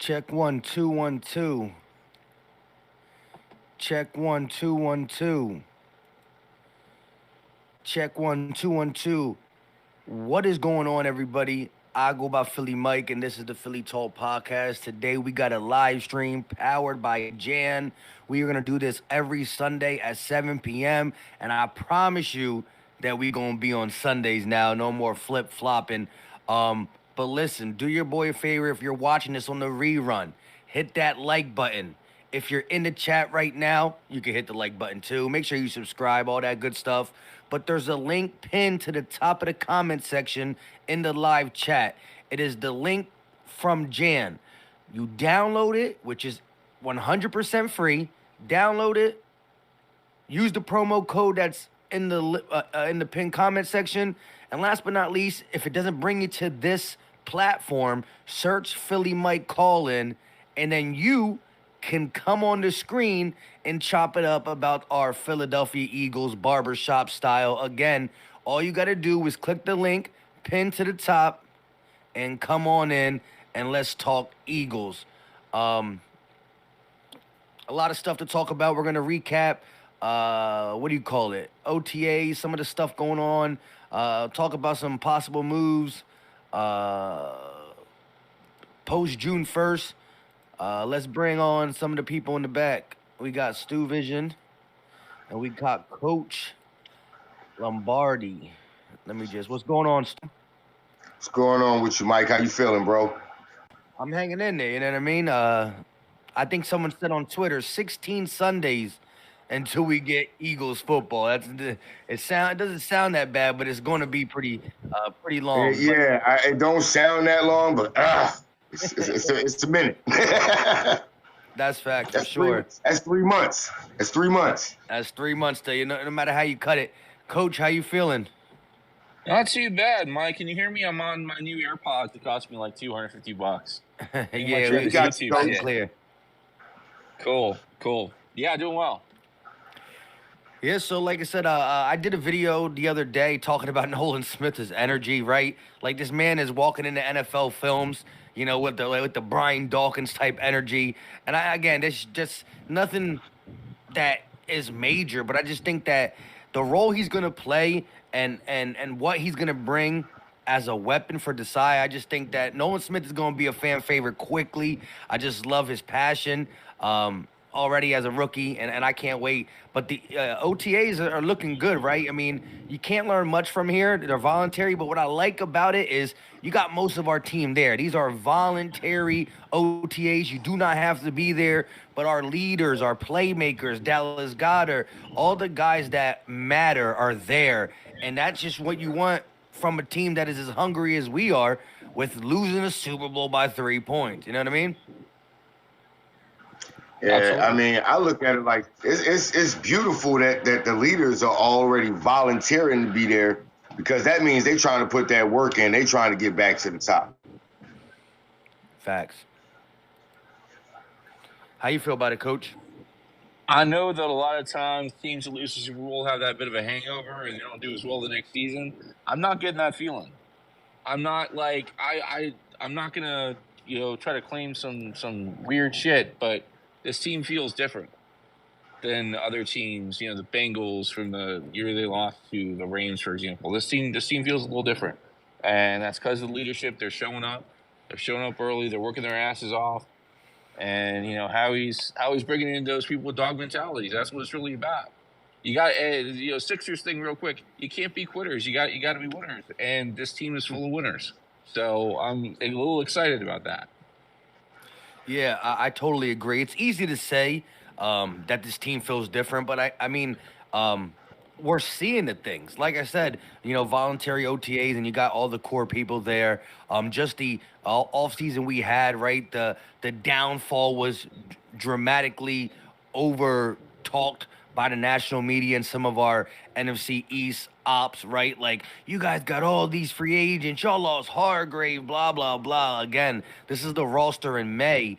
Check 1 2 1 2. Check 1 2 1 2. Check 1 2 1 2. What is going on, everybody? I go by Philly Mike, and this is the Philly Talk Podcast. Today we got a live stream powered by JAANN. We are gonna do this every Sunday at 7 p.m. And I promise you that we gonna be on Sundays now. No more flip flopping. But listen, do your boy a favor if you're watching this on the rerun. Hit that like button. If you're in the chat right now, you can hit the like button too. Make sure you subscribe, all that good stuff. But there's a link pinned to the top of the comment section in the live chat. It is the link from JAANN. You download it, which is 100% free. Download it. Use the promo code that's in the pinned comment section. And last but not least, if it doesn't bring you to this platform, search Philly Mike Call In, and then you can come on the screen and chop it up about our Philadelphia Eagles barbershop style. Again, all you got to do is click the link pinned to the top and come on in and let's talk Eagles. A lot of stuff to talk about. We're going to recap, what do you call it? OTAs, some of the stuff going on. Talk about some possible moves post June 1st. Let's bring on some of the people in the back. We got Stu Vision, and we got Coach Lombardi. What's going on, Stu? What's going on with you, Mike? How you feeling, bro? I'm hanging in there, you know what I mean? I think someone said on Twitter, 16 Sundays until we get Eagles football. It doesn't sound that bad, but it's going to be pretty long. It don't sound that long, but it's a minute. That's fact, for sure. That's 3 months. That's 3 months. That's 3 months, no matter how you cut it. Coach, how you feeling? Not too bad, Mike. Can you hear me? I'm on my new AirPods. It cost me like $250. Yeah, we got you clear. Cool. Yeah, doing well. Yeah, so like I said, I did a video the other day talking about Nolan Smith's energy, right? Like, this man is walking into NFL films, you know, with the Brian Dawkins type energy. And there's just nothing that is major, but I just think that the role he's gonna play and what he's gonna bring as a weapon for Desai, I just think that Nolan Smith is gonna be a fan favorite quickly. I just love his passion. Already as a rookie, and I can't wait. But the OTAs are looking good, right? I mean, you can't learn much from here. They're voluntary, but what I like about it is you got most of our team there. These are voluntary OTAs. You do not have to be there, but our leaders, our playmakers, Dallas Goedert, all the guys that matter are there, and that's just what you want from a team that is as hungry as we are with losing a Super Bowl by 3 points. You know what I mean? Yeah, absolutely. I mean, I look at it like it's beautiful that the leaders are already volunteering to be there, because that means they're trying to put that work in. They're trying to get back to the top. Facts. How you feel about it, Coach? I know that a lot of times teams that lose the Super Bowl have that bit of a hangover and they don't do as well the next season. I'm not getting that feeling. I'm not like I'm not gonna try to claim some weird shit, but this team feels different than other teams. The Bengals from the year they lost to the Rams, for example. This team feels a little different, and that's because of the leadership. They're showing up. They're showing up early. They're working their asses off, and Howie's bringing in those people with dog mentalities. That's what it's really about. You got Sixers thing real quick. You can't be quitters. You got to be winners, and this team is full of winners. So I'm a little excited about that. Yeah, I totally agree. It's easy to say that this team feels different, but I mean, we're seeing the things. Like I said, voluntary OTAs, and you got all the core people there. Just the offseason we had, right? The downfall was dramatically over-talked by the national media and some of our NFC East ops, right? Like, you guys got all these free agents. Y'all lost Hargrave, blah, blah, blah. Again, this is the roster in May,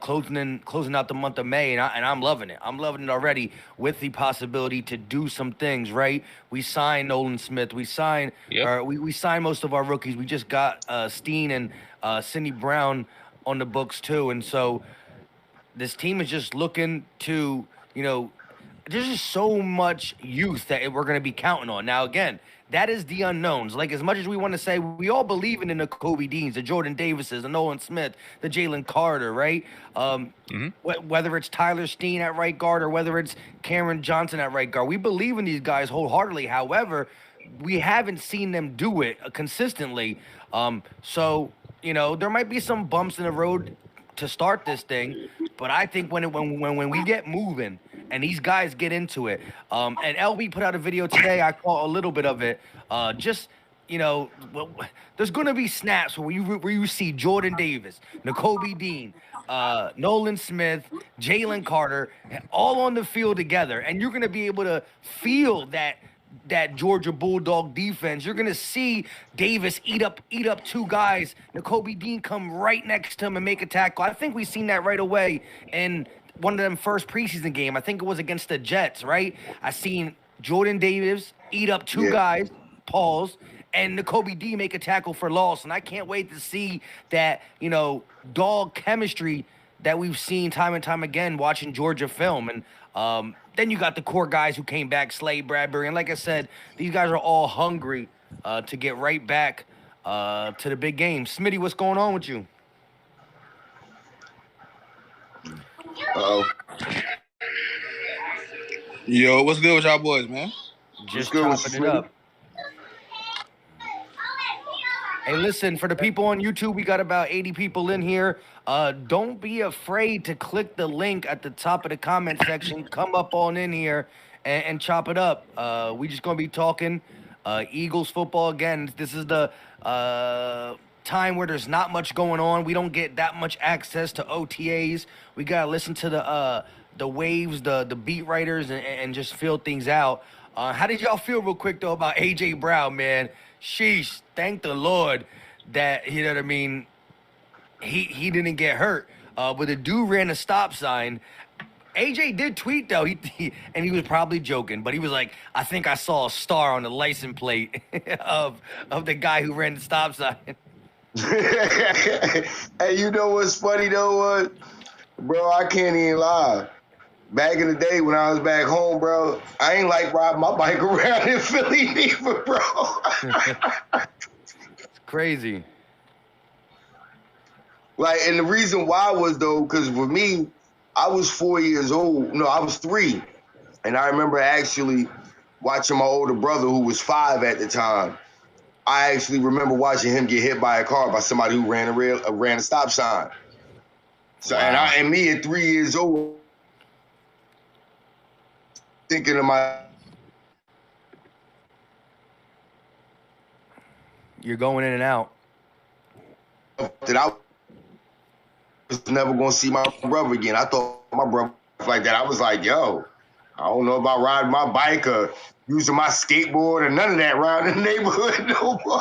closing out the month of May, and I'm loving it. I'm loving it already with the possibility to do some things, right? We signed Nolan Smith. We signed we signed most of our rookies. We just got Steen and Sidney Brown on the books too, and so this team is just looking to, there's just so much youth that we're going to be counting on. Now, again, that is the unknowns. Like, as much as we want to say, we all believe in the Kobe Deans, the Jordan Davises, the Nolan Smith, the Jalen Carter, right? Whether it's Tyler Steen at right guard or whether it's Cameron Johnson at right guard, we believe in these guys wholeheartedly. However, we haven't seen them do it consistently. So, there might be some bumps in the road to start this thing, but I think when we get moving and these guys get into it, and LB put out a video today. I caught a little bit of it. There's going to be snaps where you see Jordan Davis, Nakobe Dean, Nolan Smith, Jalen Carter, all on the field together, and you're going to be able to feel that Georgia Bulldog defense. You're gonna see Davis eat up two guys. Nakobe Dean come right next to him and make a tackle. I think we seen that right away in one of them first preseason game. I think it was against the Jets, right? I seen Jordan Davis eat up two guys, pause, and Nakobe Dean make a tackle for loss. And I can't wait to see that, dog chemistry that we've seen time and time again watching Georgia film. And then you got the core guys who came back, Slade, Bradbury. And like I said, these guys are all hungry to get right back to the big game. Smitty, what's going on with you? Uh-oh. Yo, what's good with y'all boys, man? Just chopping it up. Hey, listen, for the people on YouTube, we got about 80 people in here. Don't be afraid to click the link at the top of the comment section. Come up on in here and chop it up. We just going to be talking Eagles football again. This is the time where there's not much going on. We don't get that much access to OTAs. We got to listen to the waves, the beat writers, and just feel things out. How did y'all feel real quick, though, about A.J. Brown, man? Sheesh, thank the Lord that, you know what I mean, he didn't get hurt. But the dude ran a stop sign. AJ did tweet, though, and he was probably joking, but he was like, I think I saw a star on the license plate of the guy who ran the stop sign. Hey, you know what's funny, though? Bro, I can't even lie. Back in the day when I was back home, bro, I ain't like riding my bike around in Philly neither, bro. It's crazy. Like, and the reason why was, though, because for me, I was 4 years old. No, I was 3. And I remember actually watching my older brother, who was 5 at the time. I actually remember watching him get hit by a car by somebody who ran a stop sign. So, wow. and me at 3 years old, thinking of You're going in and out. That I was never going to see my brother again. I thought my brother was like that. I was like, yo, I don't know about riding my bike or using my skateboard or none of that around the neighborhood no more.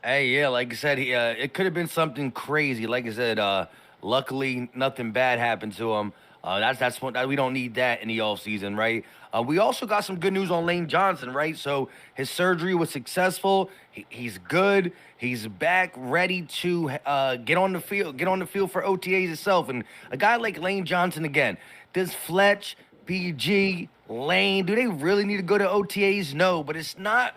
Hey, yeah, like I said, it could have been something crazy. Like I said, luckily nothing bad happened to him. That's what we don't need that in the offseason, right? We also got some good news on Lane Johnson, right? So his surgery was successful. He's good. He's back, ready to get on the field for OTAs itself. And a guy like Lane Johnson, again, does Fletch, BG, Lane, do they really need to go to OTAs? No, but it's not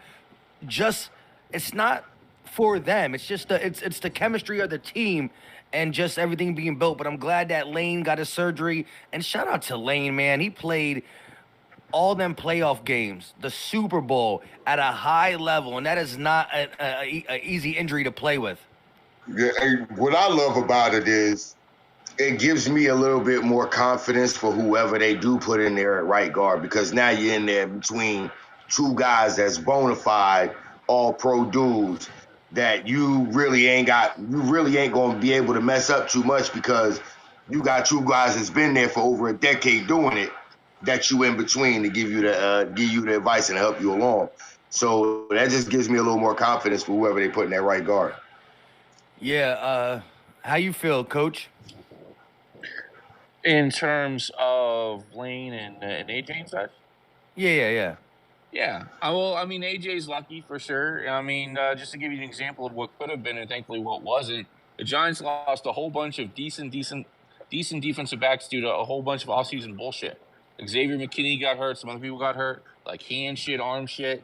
for them. It's just it's the chemistry of the team and just everything being built. But I'm glad that Lane got his surgery. And shout out to Lane, man. He played all them playoff games, the Super Bowl, at a high level, and that is not an easy injury to play with. Yeah, what I love about it is it gives me a little bit more confidence for whoever they do put in there at right guard, because now you're in there between two guys that's bona fide, all-pro dudes that you really ain't going to be able to mess up too much, because you got two guys that's been there for over a decade doing it, that you in between to give you the advice and help you along. So that just gives me a little more confidence for whoever they put in that right guard. Yeah, how you feel, Coach? In terms of Lane and AJ and such? Yeah. Yeah. Well, AJ's lucky for sure. Just to give you an example of what could have been and thankfully what wasn't, The Giants lost a whole bunch of decent defensive backs due to a whole bunch of offseason bullshit. Xavier McKinney got hurt. Some other people got hurt, like hand shit, arm shit.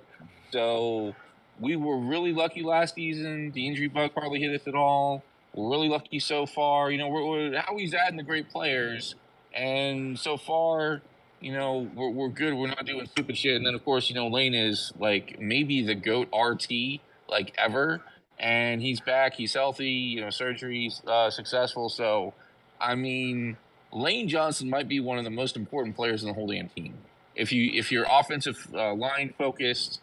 So we were really lucky last season. The injury bug hardly hit us at all. We're really lucky so far. Howie's adding the great players, and so far, we're good. We're not doing stupid shit. And then, of course, Lane is like maybe the GOAT RT like ever, and he's back. He's healthy. Surgery's successful. So, I mean, Lane Johnson might be one of the most important players in the whole damn team. If you're offensive line focused,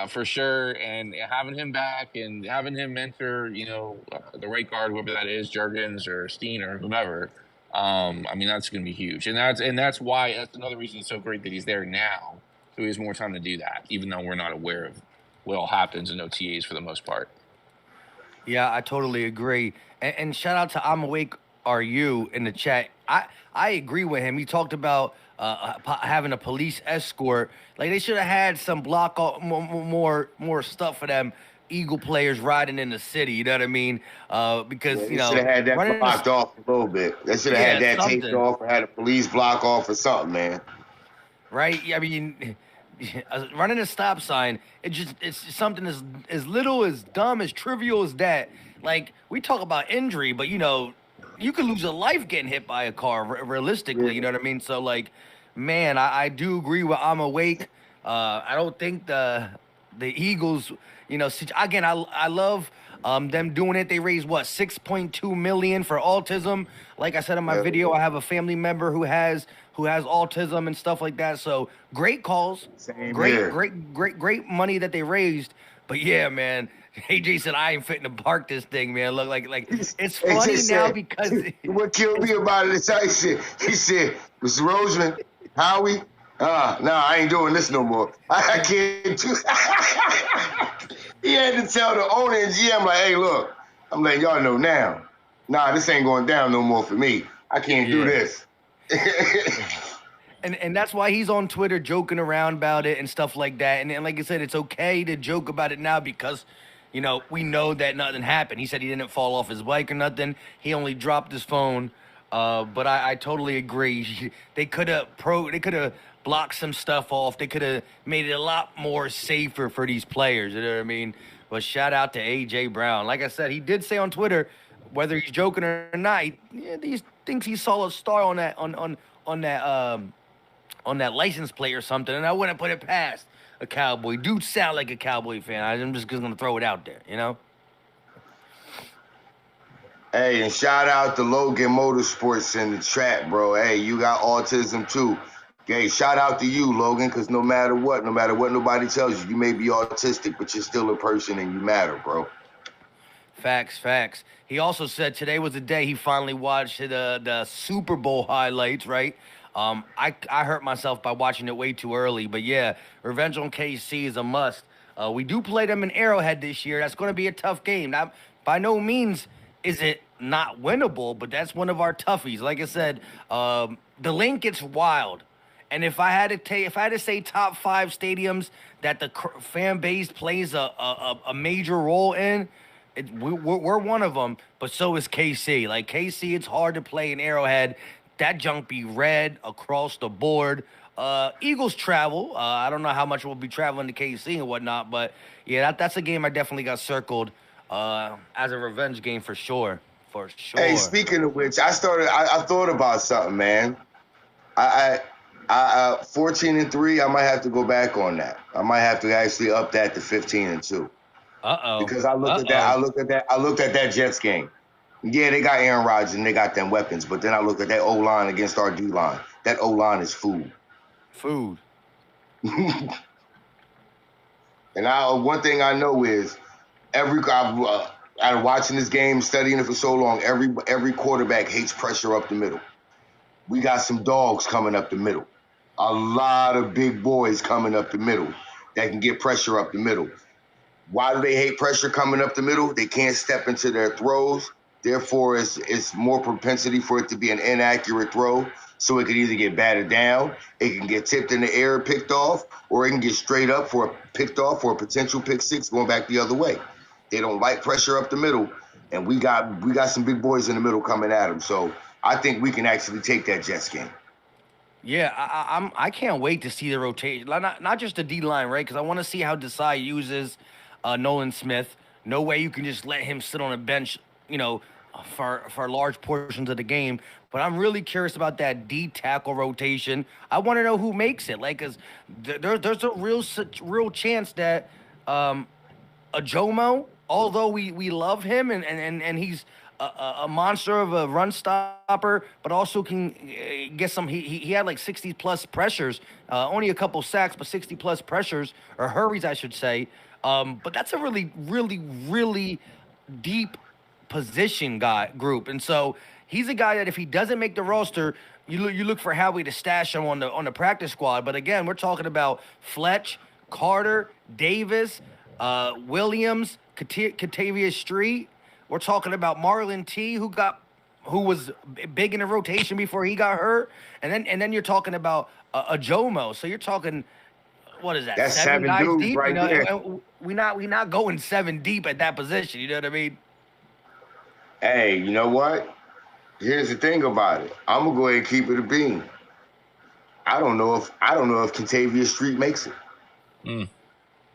for sure, and having him back and having him mentor, the right guard, whoever that is, Jurgens or Steen or whomever. I mean, that's going to be huge, and that's why that's another reason it's so great that he's there now, so he has more time to do that, even though we're not aware of what all happens in OTAs for the most part. Yeah, I totally agree. And shout out to I'm Awake Are You in the chat. I agree with him. He talked about having a police escort. Like, they should have had some block off, more stuff for them Eagle players riding in the city. You know what I mean? Because they should have had that blocked off a little bit. They should have had that taped off or had a police block off or something, man. Right? I mean, running a stop sign, it's something as little, as dumb, as trivial as that. Like, we talk about injury, but you could lose a life getting hit by a car, realistically. You know what I mean? So, like, man, I do agree with I'm Awake. I don't think the Eagles, again, I love them doing it. They raised, $6.2 million for autism. Like I said in my video, I have a family member who has autism and stuff like that. So, great calls. Great money that they raised. But, yeah, man. AJ said, I ain't fitting to park this thing, man. Look, like it's funny now because what killed me about it is he said, Mr. Roseman, Howie, I ain't doing this no more. I can't do He had to tell the owner and GM, like, hey, look, I'm letting y'all know now. Nah, this ain't going down no more for me. I can't do this. And that's why he's on Twitter joking around about it and stuff like that. And like I said, it's okay to joke about it now because we know that nothing happened. He said he didn't fall off his bike or nothing. He only dropped his phone. But I totally agree. They could have blocked some stuff off. They could have made it a lot more safer for these players. You know what I mean? But shout out to AJ Brown. Like I said, he did say on Twitter, whether he's joking or not, he thinks he saw a star on that license plate or something, and I wouldn't put it past a Cowboy. Dude sound like a Cowboy fan. I'm just going to throw it out there, Hey, and shout out to Logan Motorsports in the chat, bro. Hey, you got autism too. Hey, shout out to you, Logan, because no matter what nobody tells you, you may be autistic, but you're still a person and you matter, bro. Facts. He also said today was the day he finally watched the Super Bowl highlights, right? I hurt myself by watching it way too early, but yeah, revenge on KC is a must. We do play them in Arrowhead this year. That's going to be a tough game. Now, by no means is it not winnable, but that's one of our toughies. Like I said, the link gets wild, and if I had to say top 5 stadiums that the fan base plays a major role in, we're one of them. But so is KC. Like KC, it's hard to play in Arrowhead. That junk be red across the board. Eagles travel. I don't know how much we'll be traveling to KC and whatnot, but yeah, that's a game I definitely got circled as a revenge game for sure. For sure. Hey, speaking of which, I thought about something, man. I 14-3. I might have to go back on that. I might have to actually up that to 15-2. Because I looked at that Jets game. Yeah, they got Aaron Rodgers and they got them weapons, but then I look at that O-line against our D-line. That O-line is food. And one thing I know is after watching this game, studying it for so long, every quarterback hates pressure up the middle. We got some dogs coming up the middle. A lot of big boys coming up the middle that can get pressure up the middle. Why do they hate pressure coming up the middle? They can't step into their throws. Therefore, it's more propensity for it to be an inaccurate throw. So it can either get batted down, it can get tipped in the air, picked off, or it can get straight up for a picked off or a potential pick six going back the other way. They don't like pressure up the middle. and we got some big boys in the middle coming at him. So I think we can actually take that Jets game. Yeah, I can't wait to see the rotation. Not just the D line, right? Because I want to see how Desai uses Nolan Smith. No way you can just let him sit on a bench, for large portions of the game. But I'm really curious about that D tackle rotation. I want to know who makes it. Like, cause there's a real chance that a Jomo, although we love him and he's a monster of a run stopper, but also can get some. He had like 60 plus pressures, only a couple sacks, but 60 plus pressures or hurries, I should say. But that's a really deep position group, and so he's a guy that if he doesn't make the roster, you look for Howie to stash him on the practice squad. But again, we're talking about Fletch, Carter, Davis, Williams, Katavius Street. We're talking about Marlon T, who was big in the rotation before he got hurt, and then you're talking about a Jomo. So you're talking, what is that? That's seven guys dudes deep. right there. And we not going 7 deep at that position. You know what I mean? Hey, you know what? Here's the thing about it. I'm gonna go ahead and keep it a bean. I don't know if Katavius Street makes it.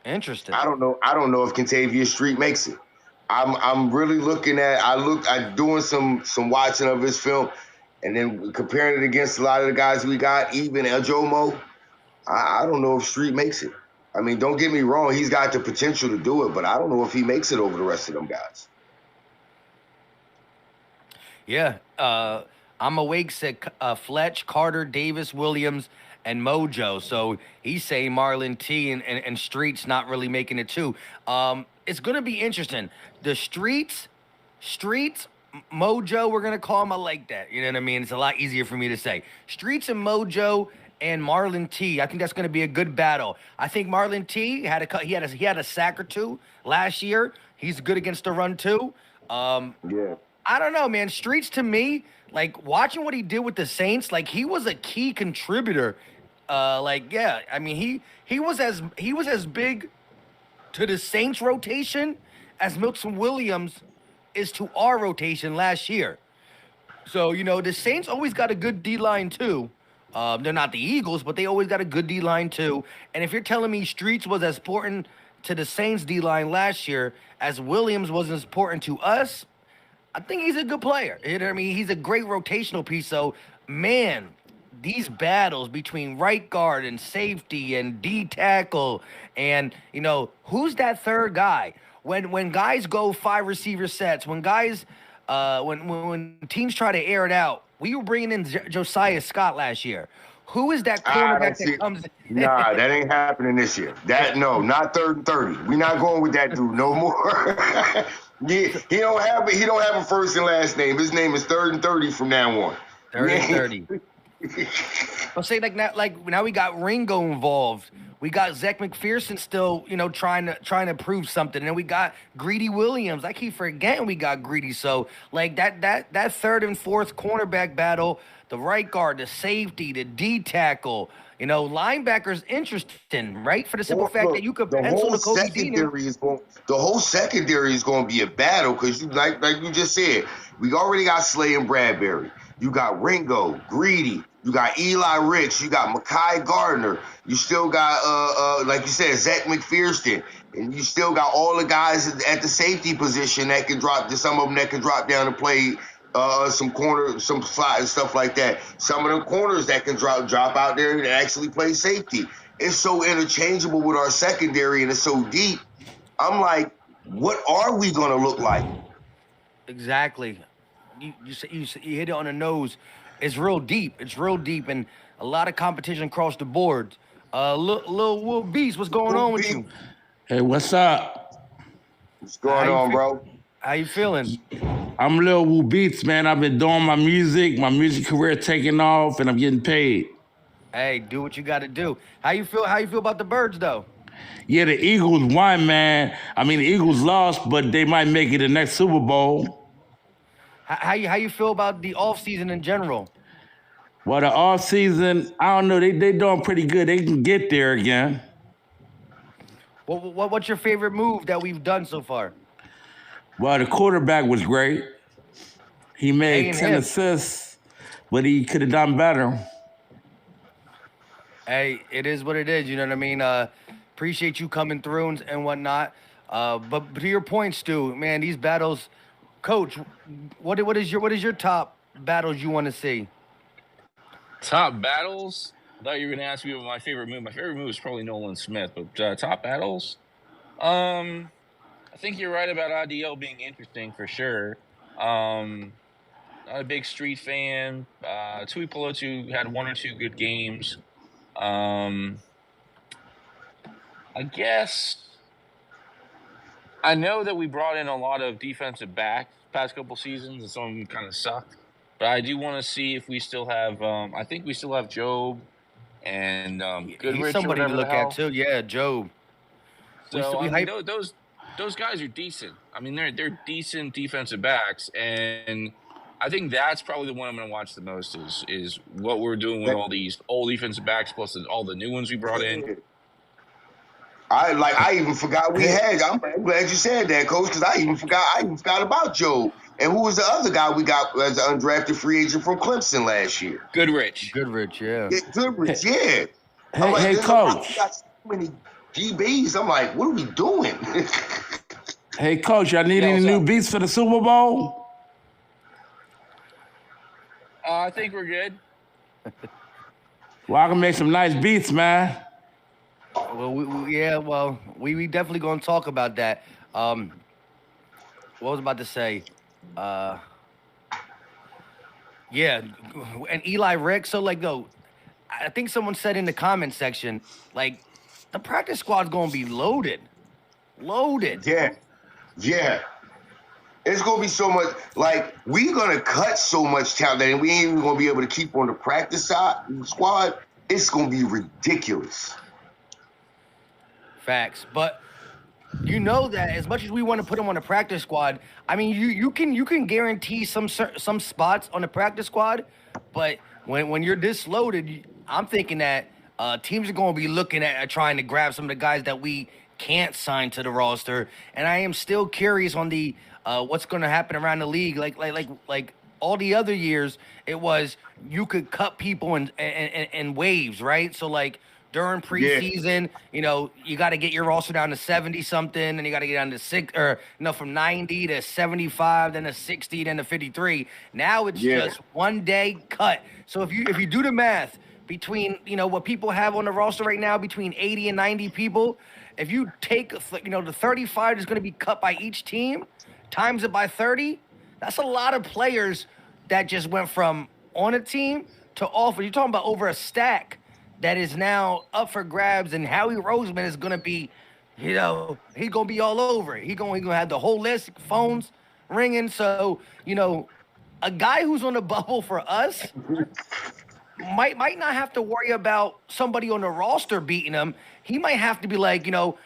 Interesting. I don't know if Katavius Street makes it. I'm really looking at. I'm doing some watching of his film, and then comparing it against a lot of the guys we got. Even El Jomo, I don't know if Street makes it. I mean, don't get me wrong. He's got the potential to do it, but I don't know if he makes it over the rest of them guys. Yeah, I'm awake. Said Fletch, Carter, Davis, Williams, and Mojo. So he's saying Marlon T and Street's not really making it too. It's gonna be interesting. The Streets, Mojo, we're gonna call him. I like that. You know what I mean? It's a lot easier for me to say. Streets and Mojo and Marlon T. I think that's gonna be a good battle. I think Marlon T had a sack or two last year. He's good against the run too. Yeah. I don't know, man. Streets to me, like watching what he did with the Saints, like he was a key contributor. I mean, he was as big to the Saints rotation as Milton Williams is to our rotation last year. So, the Saints always got a good D-line too. They're not the Eagles, but they always got a good D-line too. And if you're telling me Streets was as important to the Saints D-line last year as Williams was as important to us, I think he's a good player. You know what I mean? He's a great rotational piece. So, man, these battles between right guard and safety and D tackle and, who's that third guy? When guys go 5 receiver sets, when guys when teams try to air it out, we were bringing in Josiah Scott last year. Who is that cornerback that comes? Nah, that ain't happening this year. Not 3rd and 30. We're not going with that dude no more. He don't have a first and last name. His name is 3rd and 30 from now on. 3rd and 30. I'll say now we got Ringo involved. We got Zach McPherson still, trying to prove something. And then we got Greedy Williams. I keep forgetting we got Greedy. So that 3rd and 4th cornerback battle, the right guard, the safety, the D tackle, linebacker's interesting, right? For the simple fact that you could pencil the Kobe Dean. The whole secondary is going to be a battle because like you just said, we already got Slay and Bradbury. You got Ringo, Greedy. You got Eli Ricks. You got Mekhi Gardner. You still got, like you said, Zach McPherson. And you still got all the guys at the safety position that can drop. Some of them that can drop down and play some corner, some slot and stuff like that. Some of them corners that can drop out there and actually play safety. It's so interchangeable with our secondary and it's so deep. I'm like, what are we going to look like? Exactly. You hit it on the nose. It's real deep. And a lot of competition across the board. Lil Will Beast, what's going on with you? Hey, what's up? What's going on, bro? How you feeling? I'm Lil Woo Beats, man. I've been doing my music career taking off, and I'm getting paid. Hey, do what you got to do. How you feel about the Birds, though? Yeah, the Eagles won, man. I mean, the Eagles lost, but they might make it the next Super Bowl. How you feel about the offseason in general? Well, the offseason, I don't know. They doing pretty good. They can get there again. What's your favorite move that we've done so far? Well, the quarterback was great. He made 10 assists, but he could have done better. Hey, it is what it is. You know what I mean? Appreciate you coming through and whatnot. But to your point, Stu, man, these battles, Coach, what is your top battles you want to see? Top battles? I thought you were going to ask me what my favorite move. My favorite move is probably Nolan Smith, but top battles? I think you're right about IDL being interesting for sure. Not a big street fan. Tui Pelotu had one or two good games. I guess I know that we brought in a lot of defensive backs past couple seasons, and some of them kind of sucked. But I do want to see if we still have. I think we still have Job and Goodrich. He's somebody to look at too. Yeah, Job. So those guys are decent. I mean, they're decent defensive backs, and I think that's probably the one I'm going to watch the most is what we're doing with all these old defensive backs plus all the new ones we brought in. I even forgot we had. I'm glad you said that, Coach, because I even forgot about Joe. And who was the other guy we got as an undrafted free agent from Clemson last year? Goodrich, yeah. Goodrich, yeah. Hey, Coach. We got so many DBs. I'm like, what are we doing? Hey, Coach, y'all need any new beats for the Super Bowl? I think we're good. Well, I can make some nice beats, man. Well, we definitely gonna talk about that. What was I about to say? Yeah, and Eli Rick. So like, though, I think someone said in the comment section, like, the practice squad's gonna be loaded. Yeah. It's gonna be so much. Like, we're gonna cut so much talent, and we ain't even gonna be able to keep on the practice squad. It's gonna be ridiculous. Facts, but you know that as much as we want to put them on the practice squad, I mean, you can guarantee some spots on the practice squad, but when you're this loaded, I'm thinking that teams are going to be looking at trying to grab some of the guys that we can't sign to the roster, and I am still curious on the what's going to happen around the league. Like all the other years, it was you could cut people in waves, right? So like, during preseason, you know, you got to get your roster down to 70-something, and you got to get down to from 90 to 75, then to 60, then to 53. Now it's just 1 day cut. So if you do the math between, you know, what people have on the roster right now, between 80 and 90 people, if you take, you know, the 35 is going to be cut by each team, times it by 30, that's a lot of players that just went from on a team to off. You're talking about over a stack that is now up for grabs, and Howie Roseman is gonna be, you know, he's gonna be all over it. He's gonna have the whole list, phones ringing. So, you know, a guy who's on the bubble for us might not have to worry about somebody on the roster beating him. He might have to be like, you know,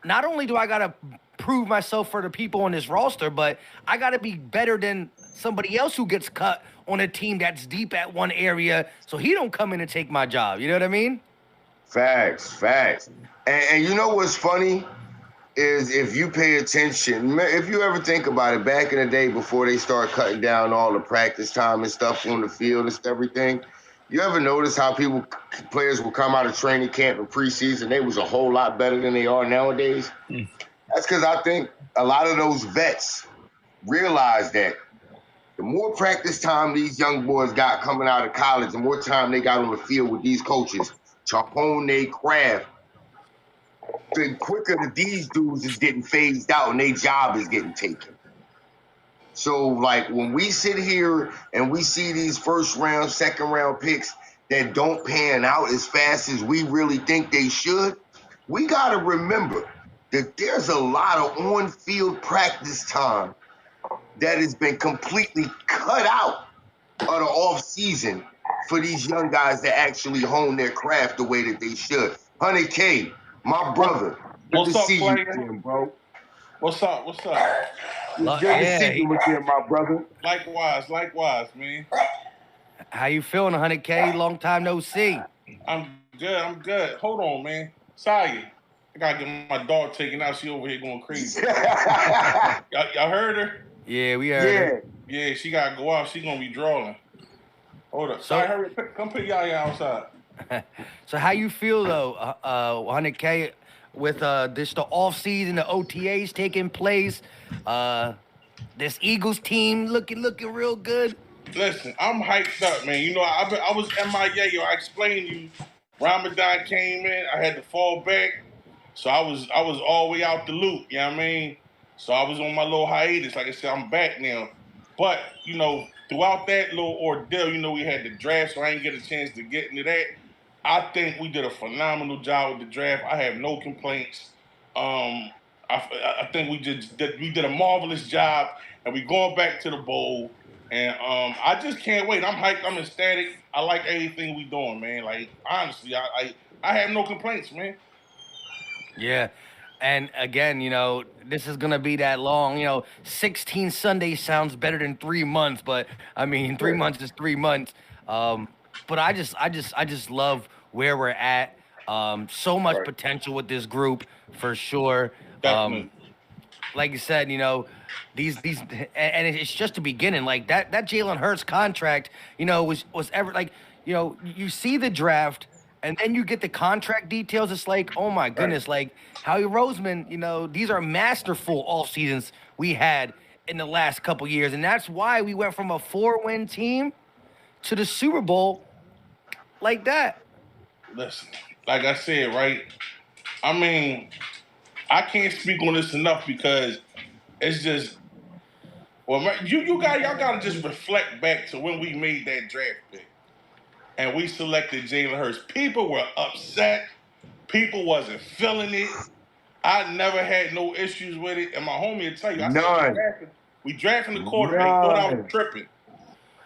not only do I gotta prove myself for the people on this roster, but I gotta be better than somebody else who gets cut on a team that's deep at one area, so he don't come in and take my job. You know what I mean? Facts. And you know what's funny is, if you pay attention, if you ever think about it, back in the day before they start cutting down all the practice time and stuff on the field and everything, you ever notice how players will come out of training camp and preseason, they was a whole lot better than they are nowadays? That's because I think a lot of those vets realized that the more practice time these young boys got coming out of college, the more time they got on the field with these coaches to hone their craft, the quicker that these dudes is getting phased out and their job is getting taken. So, like, when we sit here and we see these first round, second round picks that don't pan out as fast as we really think they should, we got to remember that there's a lot of on-field practice time that has been completely cut out of the off season for these young guys to actually hone their craft the way that they should. 100K, my brother. What's up, see player? you again, bro. What's up? It's good to see you again, my brother. Likewise, man. How you feeling, 100K? Long time no see. I'm good. Hold on, man. Saya, I gotta get my dog taken out. She over here going crazy. y'all heard her? Yeah, we heard her. Yeah, she gotta go out. She gonna be drawing. Hold up. Sorry, hurry up. Come pick Yaya outside. So how you feel though, 100K, with this the off season, the OTAs taking place, this Eagles team looking real good. Listen, I'm hyped up, man. You know, I was MIA. Yo, I explained to you. Ramadan came in. I had to fall back, so I was all the way out the loop. You know what I mean? So I was on my little hiatus. Like I said, I'm back now. But you know, throughout that little ordeal, you know, we had the draft, so I didn't get a chance to get into that. I think we did a phenomenal job with the draft. I have no complaints. I think we did a marvelous job, and we going back to the bowl. And I just can't wait. I'm hyped. I'm ecstatic. I like everything we doing, man. Like honestly, I have no complaints, man. Yeah. And again, you know, this is gonna be that long. You know, 16 Sundays sounds better than 3 months, but I mean, 3 months is 3 months. But I just love where we're at. So much potential with this group for sure. Definitely. Like you said, you know, these and it's just the beginning. Like that Jalen Hurts contract, you know, was ever like, you know, you see the draft and then you get the contract details. It's like, oh my goodness, like Howie Roseman, you know, these are masterful off seasons we had in the last couple years, and that's why we went from a 4-win team to the Super Bowl like that. Listen, like I said, right? I mean, I can't speak on this enough because it's just, well, y'all gotta just reflect back to when we made that draft pick and we selected Jalen Hurts. People were upset. People wasn't feeling it. I never had no issues with it, and my homie will tell you, I said we drafted the quarterback. He thought I was tripping,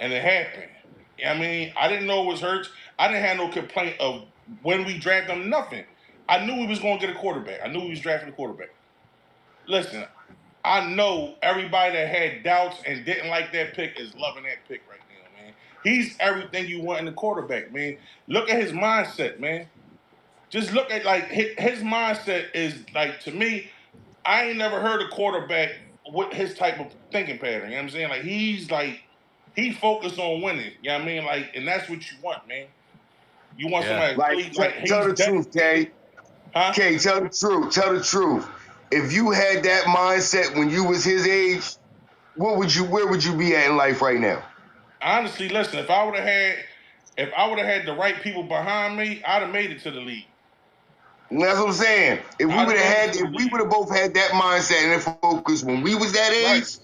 and it happened. You know what I mean, I didn't know it was Hurts. I didn't have no complaint of when we drafted him. Nothing. I knew we was going to get a quarterback. I knew we was drafting a quarterback. Listen, I know everybody that had doubts and didn't like that pick is loving that pick right now, man. He's everything you want in the quarterback, man. Look at his mindset, man. Just look at, like, his mindset is, like, to me, I ain't never heard a quarterback with his type of thinking pattern. You know what I'm saying? Like, he focused on winning. You know what I mean? Like, and that's what you want, man. You want somebody tell the truth, Kay. Huh? Kay, tell the truth. Tell the truth. If you had that mindset when you was his age, where would you be at in life right now? Honestly, listen, if I would have had the right people behind me, I'd have made it to the league. And that's what I'm saying. If we would have both had that mindset and that focus when we was that age,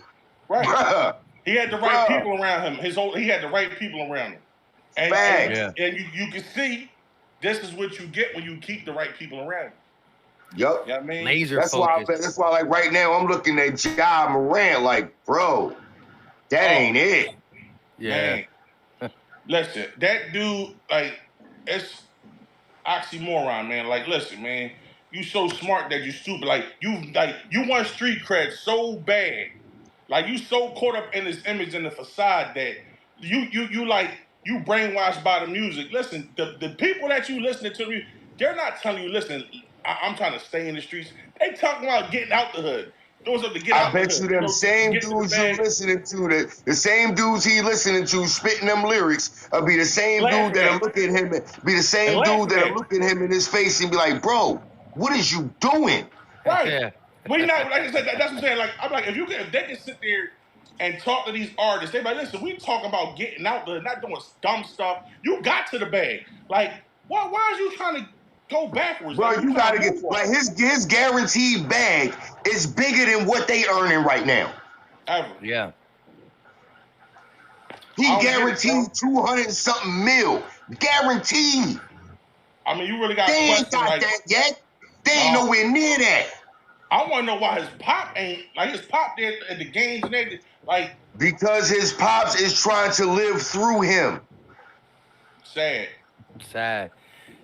right. Bruh, he had the right people around him. He had the right people around him. And you can see this is what you get when you keep the right people around you. Yup. You know what I mean? Laser that's focus. That's why, like, right now, I'm looking at Ja Morant like, bro, that ain't it. Yeah. Listen, that dude, like, it's oxymoron, man. Like, listen, man, you so smart that you stupid. Like, you want street cred so bad. Like, you so caught up in this image and the facade that you brainwashed by the music. Listen, the people that you listening to, they're not telling you, listen, I'm trying to stay in the streets. They talking about getting out the hood. Doing something to get out the hood. I bet you them same dudes you listening to, the same dudes he listening to spitting them lyrics, will be the same dude that'll look at him, be the same dude that'll look at him in his face and be like, bro, what is you doing? Right. Yeah. We not, like I said, that's what I'm saying. Like, I'm like, if they can sit there and talk to these artists, they be like, listen, we talking about getting out there, not doing dumb stuff. You got to the bag. Like, why is you trying to go backwards? Bro, like, you gotta get, like, his guaranteed bag is bigger than what they earning right now. Ever. Yeah. He guaranteed 200 something mil. Guaranteed. I mean, you really got. They ain't got that yet. They ain't nowhere near that. I want to know why his pop ain't, like, his pop there at the games and everything, like. Because his pops is trying to live through him. Sad.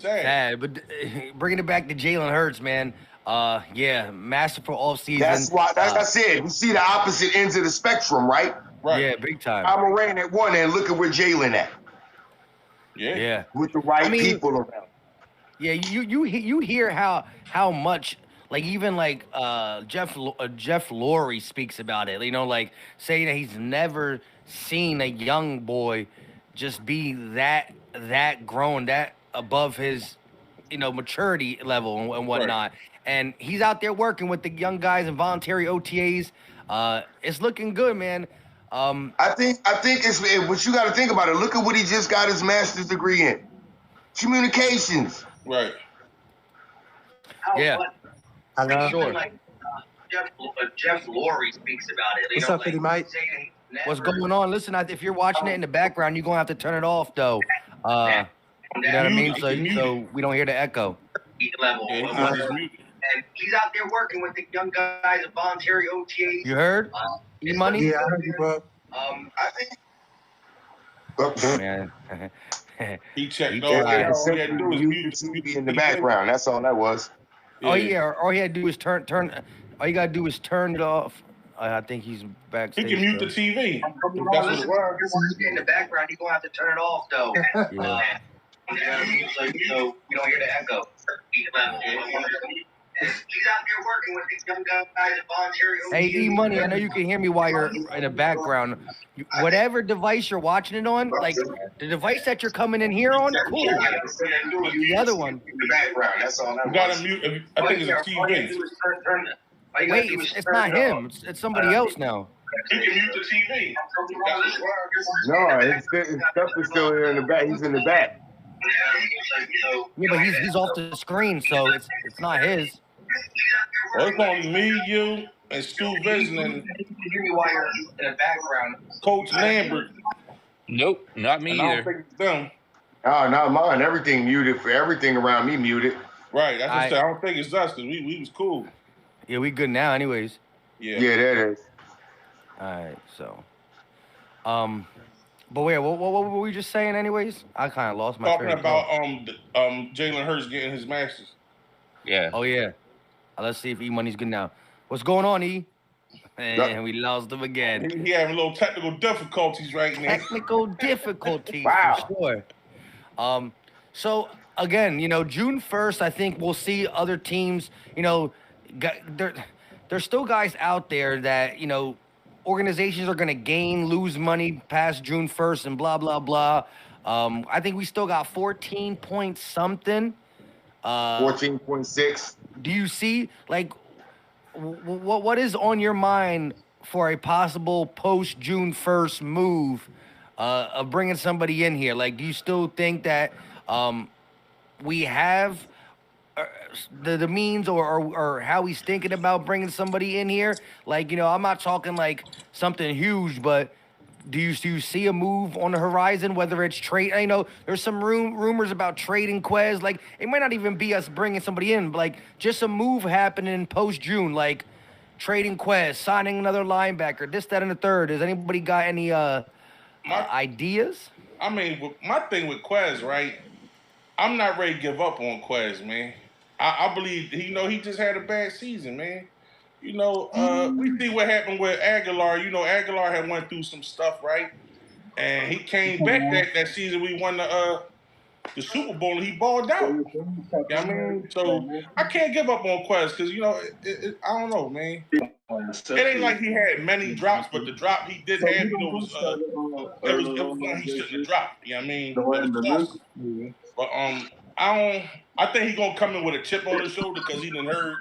But bringing it back to Jalen Hurts, man. Masterful offseason. That's why, like I said, you see the opposite ends of the spectrum, right? Right. Yeah, big time. I'm Morant at one end. Look at where Jalen at. Yeah. With the right people around. Yeah, you hear how much like even like Jeff Lurie speaks about it. You know, like saying that he's never seen a young boy just be that grown, that above his maturity level and whatnot. And he's out there working with the young guys and voluntary OTAs. It's looking good, man. I think it's what you got to think about it. Look at what he just got his master's degree in, communications. Right. Yeah. Hello. Sure. Like, Jeff Lurie speaks about it. What's up, Philly Mike? What's going on? Listen, if you're watching it in the background, you're gonna have to turn it off, though. You know what I mean? So we don't hear the echo. Level. Yeah, and he's out there working with the young guys at voluntary OTAs. You heard? E-Money? Yeah, I heard you, bro. I think. Man. He checked all he had to do was mute the TV in the background. That's all that was. Yeah. Oh yeah, all he had to do is turn. All you gotta do is turn it off. I think he's backstage. He can mute the TV. That's what it was. In the background, you're gonna have to turn it off, though. Yeah. So we don't hear the echo. He's out there working with these young guys at voluntary. Hey, E-Money, I know you can hear me while you're in the background. Whatever device you're watching it on, like the device that you're coming in here on, cool. But the other one. In the background, that's all that was. You gotta mute. I think it's a TV. Wait, it's not him. It's somebody else now. He can mute the TV. No, his stuff is still here in the back. He's in the back. Yeah, but he's off the screen, so it's not his. Well, it's only me, you, and Stu Vision and Coach Lambert. Nope, not me And I don't either. think it's them. Oh, not mine. Everything muted. For everything around me muted. Right, that's what I said. I don't think it's us because we was cool. Yeah, we good now, anyways. Yeah, that is. All right, so, but wait, what were we just saying, anyways? I kind of lost my. Talking about Jalen Hurts getting his masters. Yeah. Oh yeah. Let's see if E-Money's good now. What's going on, E? And we lost him again. He having a little technical difficulties right now. Technical difficulties, Wow. for sure. So again, June 1st, I think we'll see other teams. There's still guys out there that organizations are going to lose money past June 1st and blah blah blah. I think we still got 14 point something. 14.6. Do you see what is on your mind for a possible post June 1st move of bringing somebody in here? Like, do you still think that we have the means or how he's thinking about bringing somebody in here? Like, I'm not talking like something huge, but do you see a move on the horizon, whether it's trade? I know there's some rumors about trading Quez. Like, it might not even be us bringing somebody in, but like just a move happening post-June, like trading Quez, signing another linebacker, this, that, and the third. Has anybody got any ideas? I mean, my thing with Quez, right? I'm not ready to give up on Quez, man. I believe, he just had a bad season, man. We see what happened with Aguilar. Aguilar had went through some stuff, right? And he came back that season. We won the Super Bowl, and he balled out. You know what I mean? So I can't give up on Quez because, I don't know, man. It ain't like he had many drops, but the drop he did have, it was one he shouldn't have dropped. You know what I mean? It was awesome. But I think he's gonna come in with a chip on his shoulder because he done heard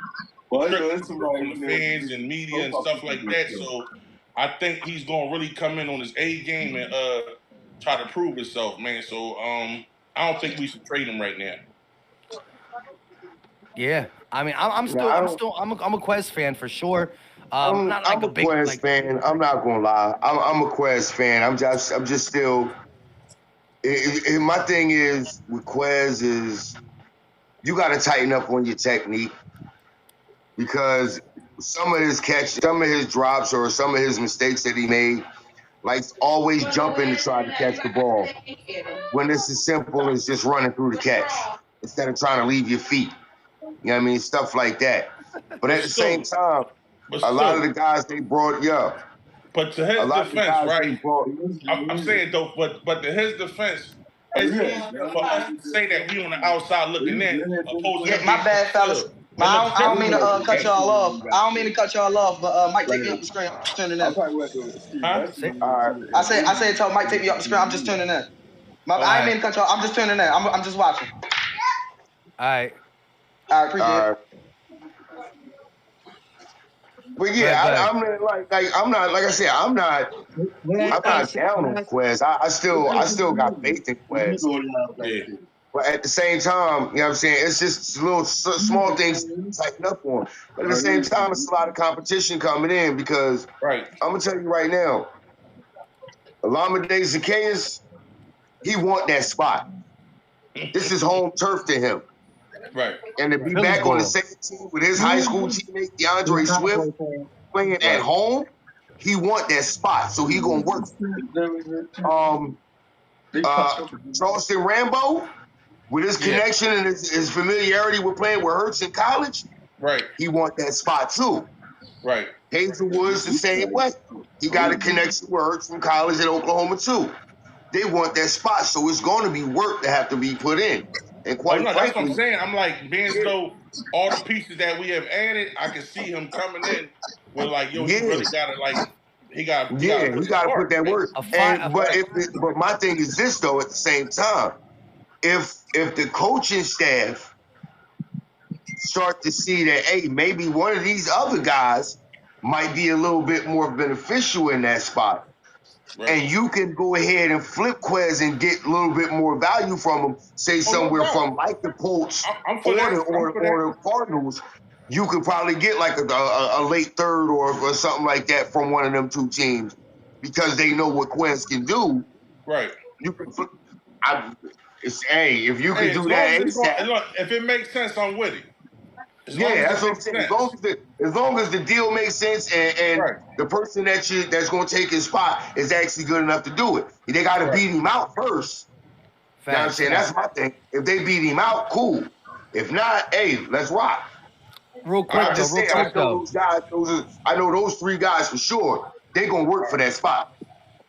from the fans and media and stuff like that. So I think he's gonna really come in on his A game and try to prove himself, man. So I don't think we should trade him right now. Yeah, I mean, I'm a Quez fan for sure. I'm not like a big Quez fan. I'm not gonna lie. I'm a Quez fan. I'm just still. My thing is with Quez is you got to tighten up on your technique because some of his drops or some of his mistakes that he made, like always jumping to try to catch the ball when it's as simple as just running through the catch instead of trying to leave your feet. You know what I mean? Stuff like that. But at the same time, a lot of the guys they brought, But to his defense, right? I'm saying though, but to his defense, it's easier for us to say that we on the outside looking in, opposed to Yeah, him my being bad, fellas. It looks I don't mean to different. cut y'all off. I don't mean to cut y'all off, but Mike, take me up the screen. I'm just tuning in. Huh? I said, tell Mike, take me up the screen. I'm just tuning in. I ain't mean to cut y'all. I'm just tuning in. I'm just watching. All right. I appreciate it. But yeah, I'm not like I said, I'm not down on Quez. I still got faith in Quez. Yeah. But at the same time, you know what I'm saying? It's just little small things to tighten up on. But at the same time, it's a lot of competition coming in because right. I'm gonna tell you right now, Olamide Zacchaeus, he want that spot. This is home turf to him. Right. And to be Philly back on the ball. same team with his high school teammate DeAndre Swift playing at home, he want that spot. So he gonna work for it. Charleston Rambo, with his connection and his familiarity with playing with Hurts in college, right, he want that spot too. Right. Hazelwood's the same way. He got a connection with Hurts from college at Oklahoma too. They want that spot, so it's going to be work that have to be put in. And quite that's frankly, what I'm saying. I'm like, being so all the pieces that we have added, I can see him coming in with like, yo, he really gotta he got to put that work. But my thing is this though. At the same time, if the coaching staff start to see that, hey, maybe one of these other guys might be a little bit more beneficial in that spot. Right. And you can go ahead and flip Quez and get a little bit more value from him, say somewhere from like the Colts or the Cardinals. You could probably get like a late third or something like that from one of them two teams because they know what Quez can do. Right. You can flip. If you can do that, if it makes sense, I'm with it. That's what I'm saying. As long as the deal makes sense and the person that's going to take his spot is actually good enough to do it. They got to beat him out first. You know what I'm saying? That's my thing. If they beat him out, cool. If not, hey, let's rock. Real quick, I know those three guys for sure. They're going to work for that spot.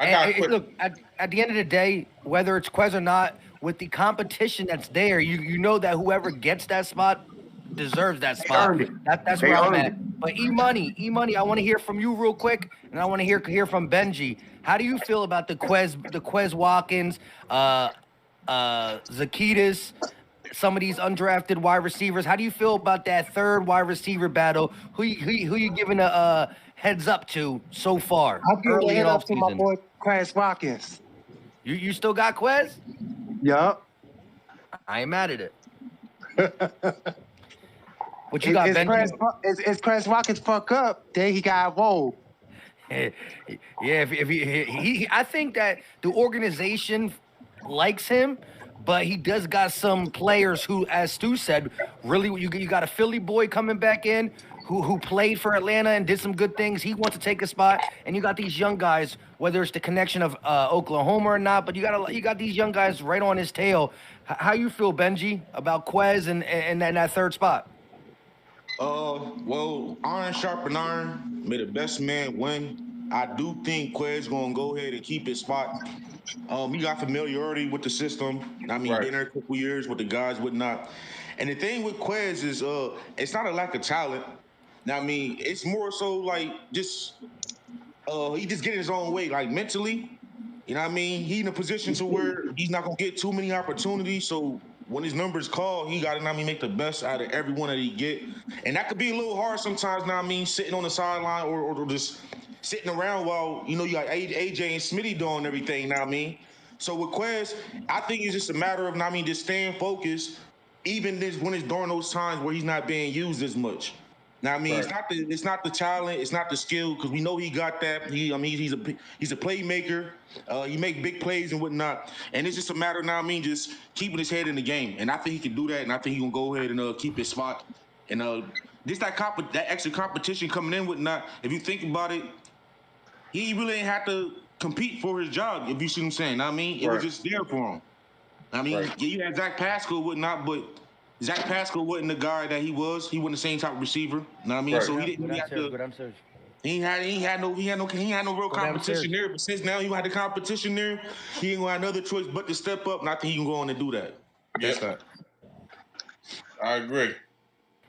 Look, at the end of the day, whether it's Quez or not, with the competition that's there, you know that whoever gets that spot deserves that spot. That's where I'm at. But E-Money, I want to hear from you real quick, and I want to hear from Benji. How do you feel about the Quez Watkins, Zacchaeus, some of these undrafted wide receivers? How do you feel about that third wide receiver battle? Who you giving a heads up to so far? I'll give a head up to my boy Quez Watkins. You still got Quez? Yup. I ain't mad at it. What you got, Benji? If Quez Watkins fuck up, then he got rolled. Yeah, if he I think that the organization likes him, but he does got some players who, as Stu said, really you got a Philly boy coming back in who played for Atlanta and did some good things. He wants to take a spot, and you got these young guys, whether it's the connection of Oklahoma or not, but you got these young guys right on his tail. How you feel, Benji, about Quez and that third spot? Well, iron sharpen iron. May the best man win. I do think Quez gonna go ahead and keep his spot. He got familiarity with the system. I mean, been there a couple years with the guys, whatnot. And the thing with Quez is, it's not a lack of talent. Now, I mean, it's more so like just he just getting his own way, like mentally. You know what I mean? He in a position to where he's not gonna get too many opportunities. So when his numbers call, he got to make the best out of everyone that he get. And that could be a little hard sometimes. Now, I mean, sitting on the sideline or just sitting around while you got AJ and Smitty doing everything. Now, I mean, so with Quez, I think it's just a matter of just staying focused, even when it's during those times where he's not being used as much. Now, I mean, it's not the talent, it's not the skill, because we know he got that. He's a playmaker. He make big plays and whatnot, and it's just a matter now. I mean, just keeping his head in the game, and I think he can do that. And I think he gonna go ahead and keep his spot. And just that extra competition coming in whatnot. If you think about it, he really ain't have to compete for his job. If you see what I'm saying, I mean, it was just there for him. I mean, you had Zach Pascal whatnot, but Zach Pascal wasn't the guy that he was. He wasn't the same type of receiver. You know what I mean? So he didn't really have to. He had no real competition there. But since now you had the competition there, he ain't gonna have another choice but to step up. And I think he can go on and do that. That's that. I agree.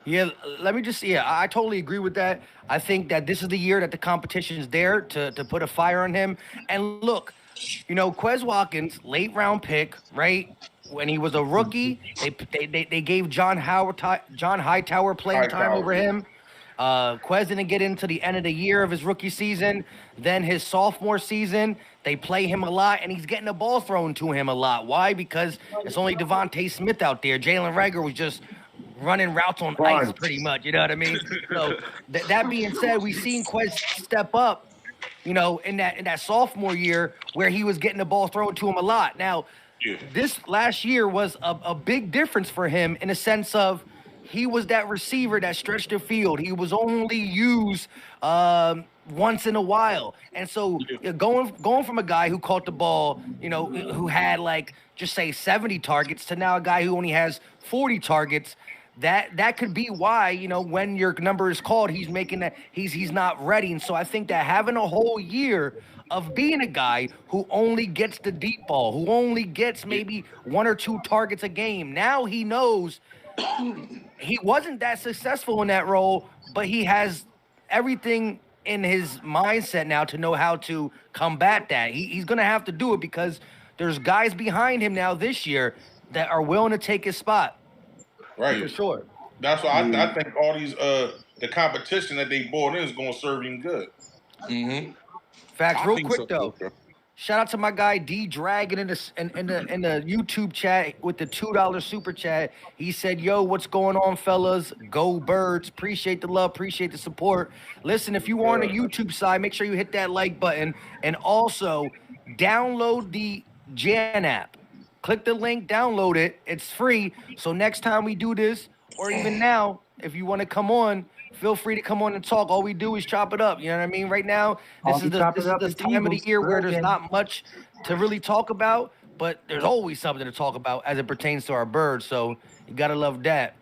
Yeah, let me just, I totally agree with that. I think that this is the year that the competition is there to put a fire on him. And look, Quez Watkins, late round pick, right? When he was a rookie, they gave John Hightower playing time over him. Quez didn't get into the end of the year of his rookie season. Then his sophomore season, they play him a lot, and he's getting the ball thrown to him a lot. Why? Because it's only Devontae Smith out there. Jalen Reagor was just running routes on ice, pretty much. You know what I mean? So that being said, we've seen Quez step up, in that sophomore year where he was getting the ball thrown to him a lot. Now, this last year was a big difference for him in a sense of he was that receiver that stretched the field. He was only used once in a while. And so going from a guy who caught the ball, who had just say 70 targets to now a guy who only has 40 targets, that could be why, when your number is called, he's making that he's not ready. And so I think that having a whole year of being a guy who only gets the deep ball, who only gets maybe 1 or 2 targets a game, now he knows he wasn't that successful in that role, but he has everything in his mindset now to know how to combat that. He's going to have to do it because there's guys behind him now this year that are willing to take his spot. Right. For sure. That's why I think all these the competition that they brought in is going to serve him good. Mm-hmm. Facts. Real quick though. Shout out to my guy D Dragon in the YouTube chat with the $2 super chat. He said, "Yo, what's going on, fellas? Go Birds! Appreciate the love, appreciate the support. Listen, if you are on the YouTube side, make sure you hit that like button and also download the JJAANN app. Click the link, download it. It's free. So next time we do this, or even now, if you want to come on, feel free to come on and talk. All we do is chop it up. You know what I mean? Right now, this is the time of the year where there's not much to really talk about, but there's always something to talk about as it pertains to our birds. So you gotta love that.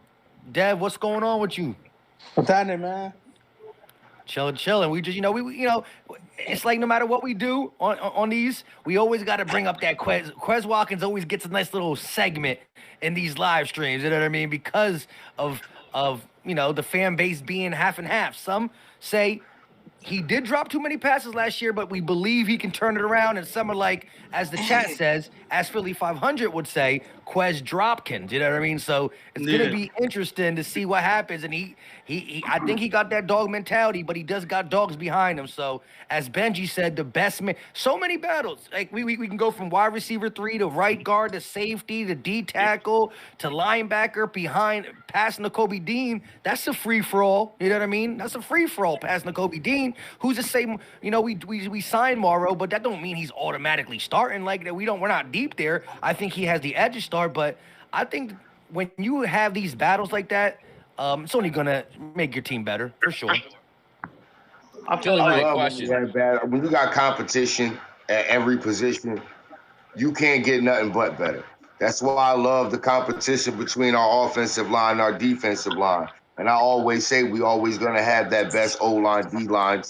Dev, what's going on with you? What's happening, man? Chilling. We just, it's like no matter what we do on these, we always got to bring up that Quez. Quez Watkins always gets a nice little segment in these live streams. You know what I mean? Because of the fan base being half and half. Some say he did drop too many passes last year, but we believe he can turn it around. And some are like, as the chat says, as Philly 500 would say, Quez Dropkins. You know what I mean? So it's going to be interesting to see what happens. And I think he got that dog mentality, but he does got dogs behind him. So as Benji said, the best man, so many battles. Like we can go from wide receiver 3 to right guard to safety to D tackle to linebacker behind past Nakobe Dean. That's a free for all. You know what I mean? That's a free for all past Nakobe Dean. Who's to say, we signed Morrow, but that don't mean he's automatically starting. Like that, we're not deep there. I think he has the edge to start, but I think when you have these battles like that, it's only gonna make your team better for sure. I love when you got competition at every position, you can't get nothing but better. That's why I love the competition between our offensive line and our defensive line. And I always say we always going to have that best O-line, D-line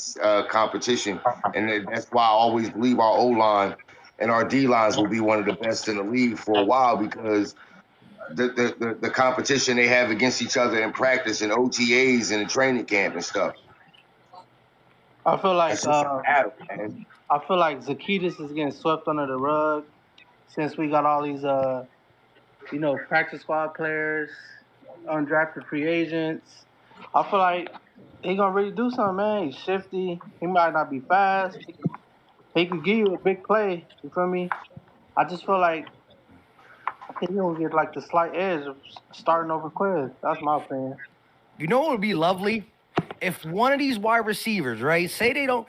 competition. And that's why I always believe our O-line and our D-lines will be one of the best in the league for a while because the competition they have against each other in practice and OTAs and in training camp and stuff. I feel like Zacchaeus is getting swept under the rug since we got all these practice squad players, undrafted free agents. I feel like he gonna really do something, man. He's shifty. He might not be fast. He could give you a big play. You feel me? I just feel like I think he gonna get like the slight edge of starting over Quez. That's my opinion. You know what would be lovely? If one of these wide receivers, right, say they don't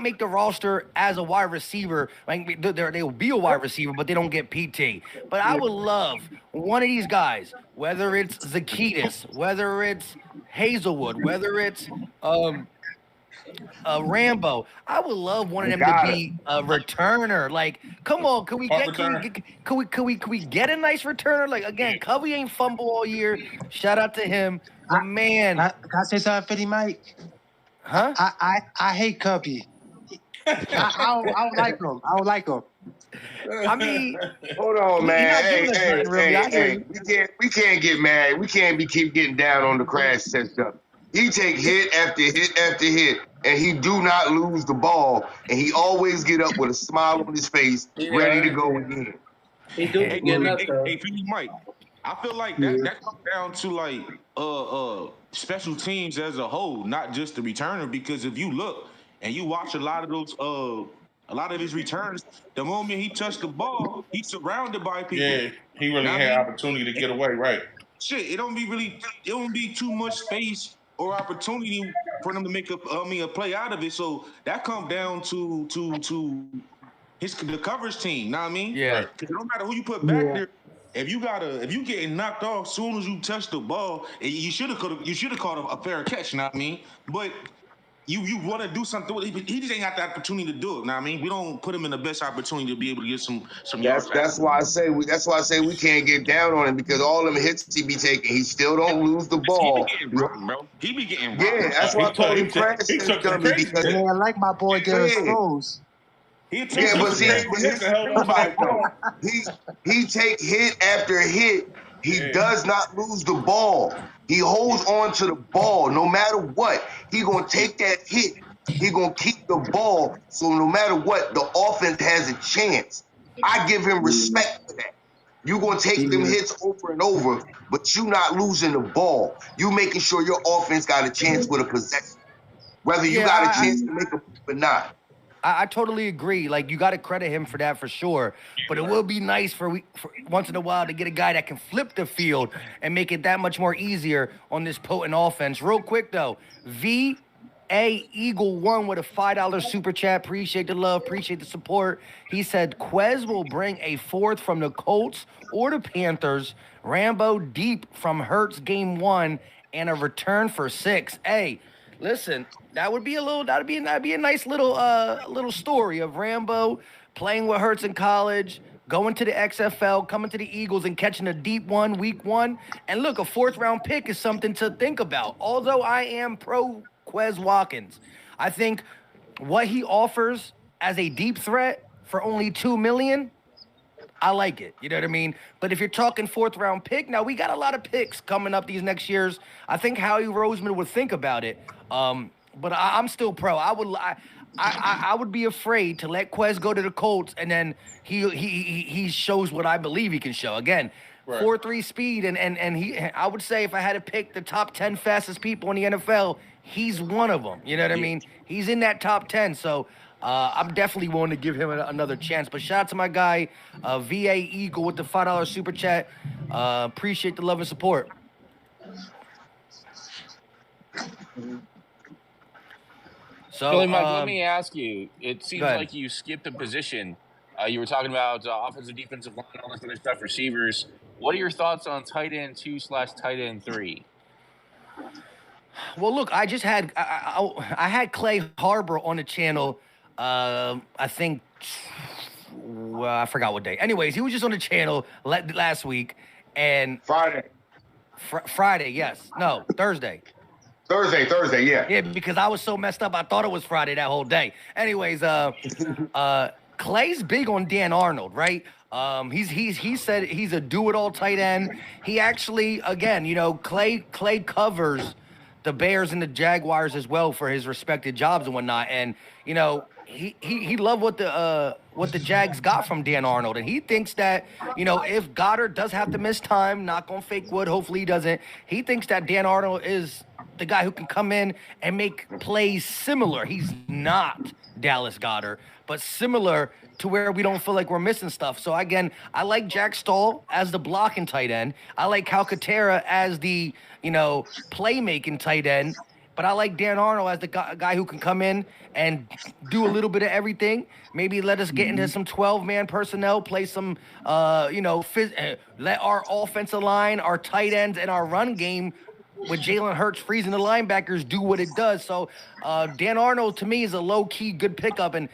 make the roster as a wide receiver, like they will be a wide receiver, but they don't get PT. But I would love one of these guys, whether it's Zacchaeus, whether it's Hazelwood, whether it's Rambo. I would love one of them to be a returner. Like, come on, can we get a nice returner? Like again, Covey ain't fumble all year. Shout out to him. But man, can I say something, Philly Mike? Huh? I hate Cubby. I don't like him. I don't like him. I mean, hold on, man. He's not Hey, giving us nothing, really. I hear you. We can't get mad. We can't keep getting down on the crash test stuff. He take hit after hit after hit, and he do not lose the ball, and he always get up with a smile on his face, ready to go again. He do be getting up though. Hey, Mike, I feel like that comes down to like special teams as a whole, not just the returner. Because if you look and you watch a lot of those a lot of his returns, the moment he touched the ball, he's surrounded by people. Yeah, he really had opportunity to get away, right? Shit, it don't be too much space or opportunity for them to make a play out of it. So that comes down to the coverage team. Know what I mean? Yeah. Because no matter who you put back there, if you getting knocked off as soon as you touch the ball, you should have caught a fair catch. Know what I mean? But you want to do something with it. He just ain't got the opportunity to do it. Know what I mean? We don't put him in the best opportunity to be able to get some yards. That's why I say we can't get down on him, because all them hits he be taking, he still don't lose the ball. He be getting rocked, bro. He be getting rocked. Yeah, that's why I told him crash test dummy, because I like my boy Derek Rose. But see, here's the thing though. He take hit after hit. He does not lose the ball. He holds on to the ball no matter what. He gonna take that hit. He gonna keep the ball. So no matter what, the offense has a chance. I give him respect for that. You gonna take them hits over and over, but you not losing the ball. You making sure your offense got a chance with a possession, whether you got a chance to make a move or not. I totally agree. Like, you got to credit him for that for sure. But it will be nice for once in a while to get a guy that can flip the field and make it that much more easier on this potent offense. Real quick, though, VA Eagle 1 with a $5 super chat. Appreciate the love. Appreciate the support. He said, Quez will bring a fourth from the Colts or the Panthers. Rambo deep from Hurts game 1 and a return for 6. Hey, listen, that'd be a nice little story of Rambo playing with Hurts in college, going to the XFL, coming to the Eagles and catching a deep one week 1. And look, a 4th round pick is something to think about. Although I am pro Quez Watkins, I think what he offers as a deep threat for only $2 million, I like it. You know what I mean? But if you're talking 4th round pick, now we got a lot of picks coming up these next years. I think Howie Roseman would think about it. But I'm still pro. I would be afraid to let Quez go to the Colts and then he shows what I believe he can show. Again, 4.3 speed and I would say if I had to pick the top 10 fastest people in the NFL, he's one of them. You know what I mean? He's in that top 10. So I'm definitely willing to give him another chance. But shout out to my guy, VA Eagle with the $5 super chat. Appreciate the love and support. So, Billy Mike, let me ask you. It seems like you skipped a position. You were talking about offensive, defensive line, all this other stuff, receivers. What are your thoughts on tight end 2/tight end 3? Well, look, I just had I had Clay Harbor on the channel. I think I forgot what day. Anyways, he was just on the channel last week and Friday, yes, no, Thursday. Thursday, yeah. Yeah, because I was so messed up, I thought it was Friday that whole day. Anyways, Clay's big on Dan Arnold, right? He said he's a do-it-all tight end. He actually, again, Clay covers the Bears and the Jaguars as well for his respected jobs and whatnot. And he loved what the Jags got from Dan Arnold, and he thinks that if Goddard does have to miss time, knock on fake wood, hopefully he doesn't. He thinks that Dan Arnold is the guy who can come in and make plays similar. He's not Dallas Goedert, but similar to where we don't feel like we're missing stuff. So again, I like Jack Stahl as the blocking tight end. I like Calcaterra as the playmaking tight end. But I like Dan Arnold as the guy who can come in and do a little bit of everything. Maybe let us get into some 12-man personnel, play some, let our offensive line, our tight ends, and our run game with Jalen Hurts freezing the linebackers do what it does. So Dan Arnold, to me, is a low-key good pickup, and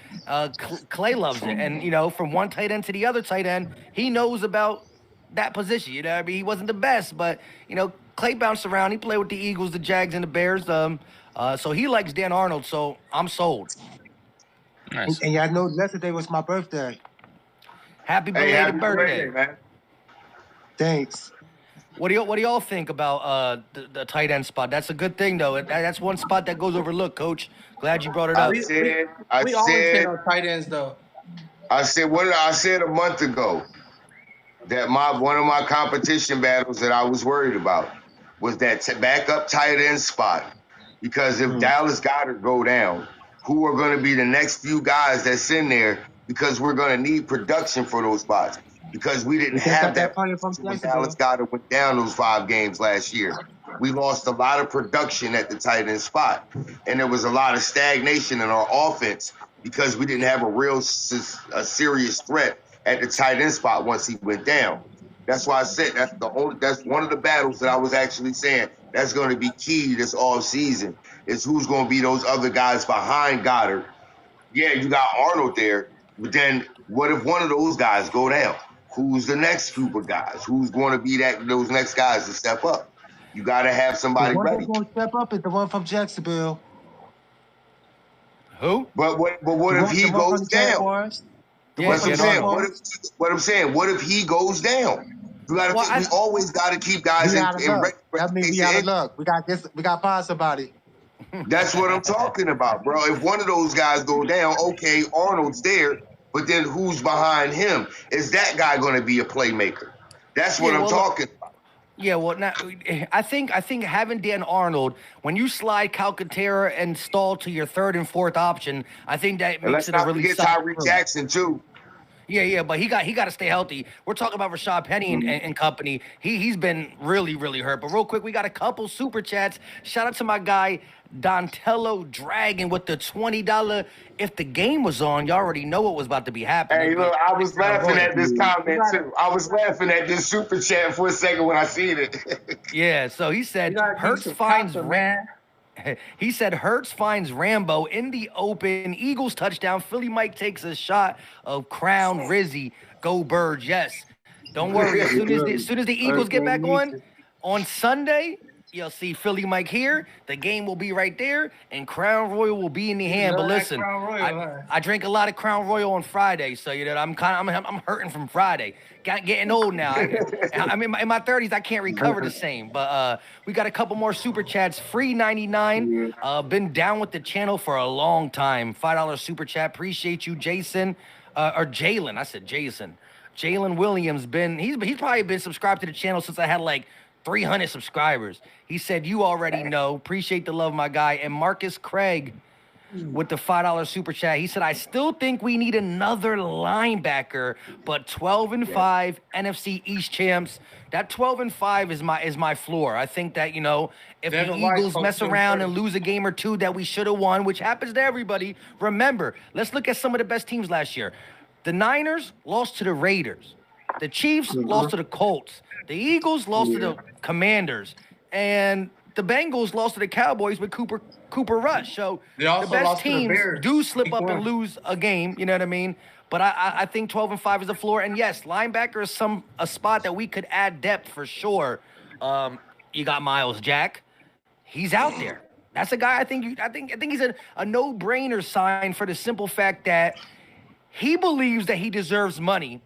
Clay loves it. And, from one tight end to the other tight end, he knows about that position. I mean, he wasn't the best, but, Clay bounced around. He played with the Eagles, the Jags, and the Bears. So he likes Dan Arnold. So I'm sold. Nice. And y'all know yesterday was my birthday. Happy belated birthday, man. Thanks. What do y'all think about the tight end spot? That's a good thing though. That's one spot that goes overlooked, Coach. Glad you brought it up. We always hit on tight ends though. I said a month ago that one of my competition battles that I was worried about was that backup tight end spot. Because if Dallas Goedert go down, who are going to be the next few guys that's in there? Because we're going to need production for those spots. Because we didn't have that when Dallas Goedert went down those 5 games last year. We lost a lot of production at the tight end spot. And there was a lot of stagnation in our offense because we didn't have a serious threat at the tight end spot once he went down. That's why I said that's one of the battles that I was actually saying that's going to be key this offseason is who's going to be those other guys behind Goddard. Yeah, you got Arnold there, but then what if one of those guys go down? Who's the next group of guys? Who's going to be those next guys to step up? You got to have somebody ready. The one that's going to step up is the one from Jacksonville. Who? But what if he goes down? What I'm saying, what if he goes down? We always got to keep guys in That means we out of luck. We got to find somebody. That's what I'm talking about, bro. If one of those guys go down, okay, Arnold's there, but then who's behind him? Is that guy going to be a playmaker? That's what I'm talking about. Yeah, well, now I think having Dan Arnold, when you slide Calcaterra and Stahl to your 3rd and 4th option, I think that makes it a really solid. Tyree Jackson too. Yeah, but he got to stay healthy. We're talking about Rashad Penny and company. He's been really, really hurt. But real quick, we got a couple super chats. Shout out to my guy Dontello Dragon with the $20. If the game was on, you already know what was about to be happening. Hey, look, I was laughing at this comment too. I was laughing at this super chat for a second when I seen it. Yeah, so he said Hurts finds He said Hurts finds Rambo in the open. Eagles touchdown. Philly Mike takes a shot of Crown Rizzy. Go Birds. Yes. Don't worry. As soon as the Eagles get back on Sunday, you'll see Philly Mike here. The game will be right there, and Crown Royal will be in the hand. But listen, I drink a lot of Crown Royal on Friday, so you know I'm hurting from Friday. Getting old now. I'm in my 30s. I can't recover the same. But we got a couple more super chats. Free 99. Been down with the channel for a long time. $5 super chat. Appreciate you, Jason or Jalen. I said Jason. Jalen Williams. He's probably been subscribed to the channel since I had like 300 subscribers. He said, you already know. Appreciate the love, my guy. And Marcus Craig with the $5 super chat. He said, I still think we need another linebacker, but 12-5 NFC East champs. That 12-5 is my floor. I think that, if the Eagles mess around and lose a game or two that we should have won, which happens to everybody, remember, let's look at some of the best teams last year. The Niners lost to the Raiders. The Chiefs lost to the Colts. The Eagles lost to the Commanders. And the Bengals lost to the Cowboys with Cooper Rush. So the best teams do slip up and lose a game, you know what I mean? But I think 12-5 is the floor. And yes, linebacker is a spot that we could add depth for sure. You got Miles Jack. He's out there. That's a guy I think he's a no-brainer sign for the simple fact that he believes that he deserves money,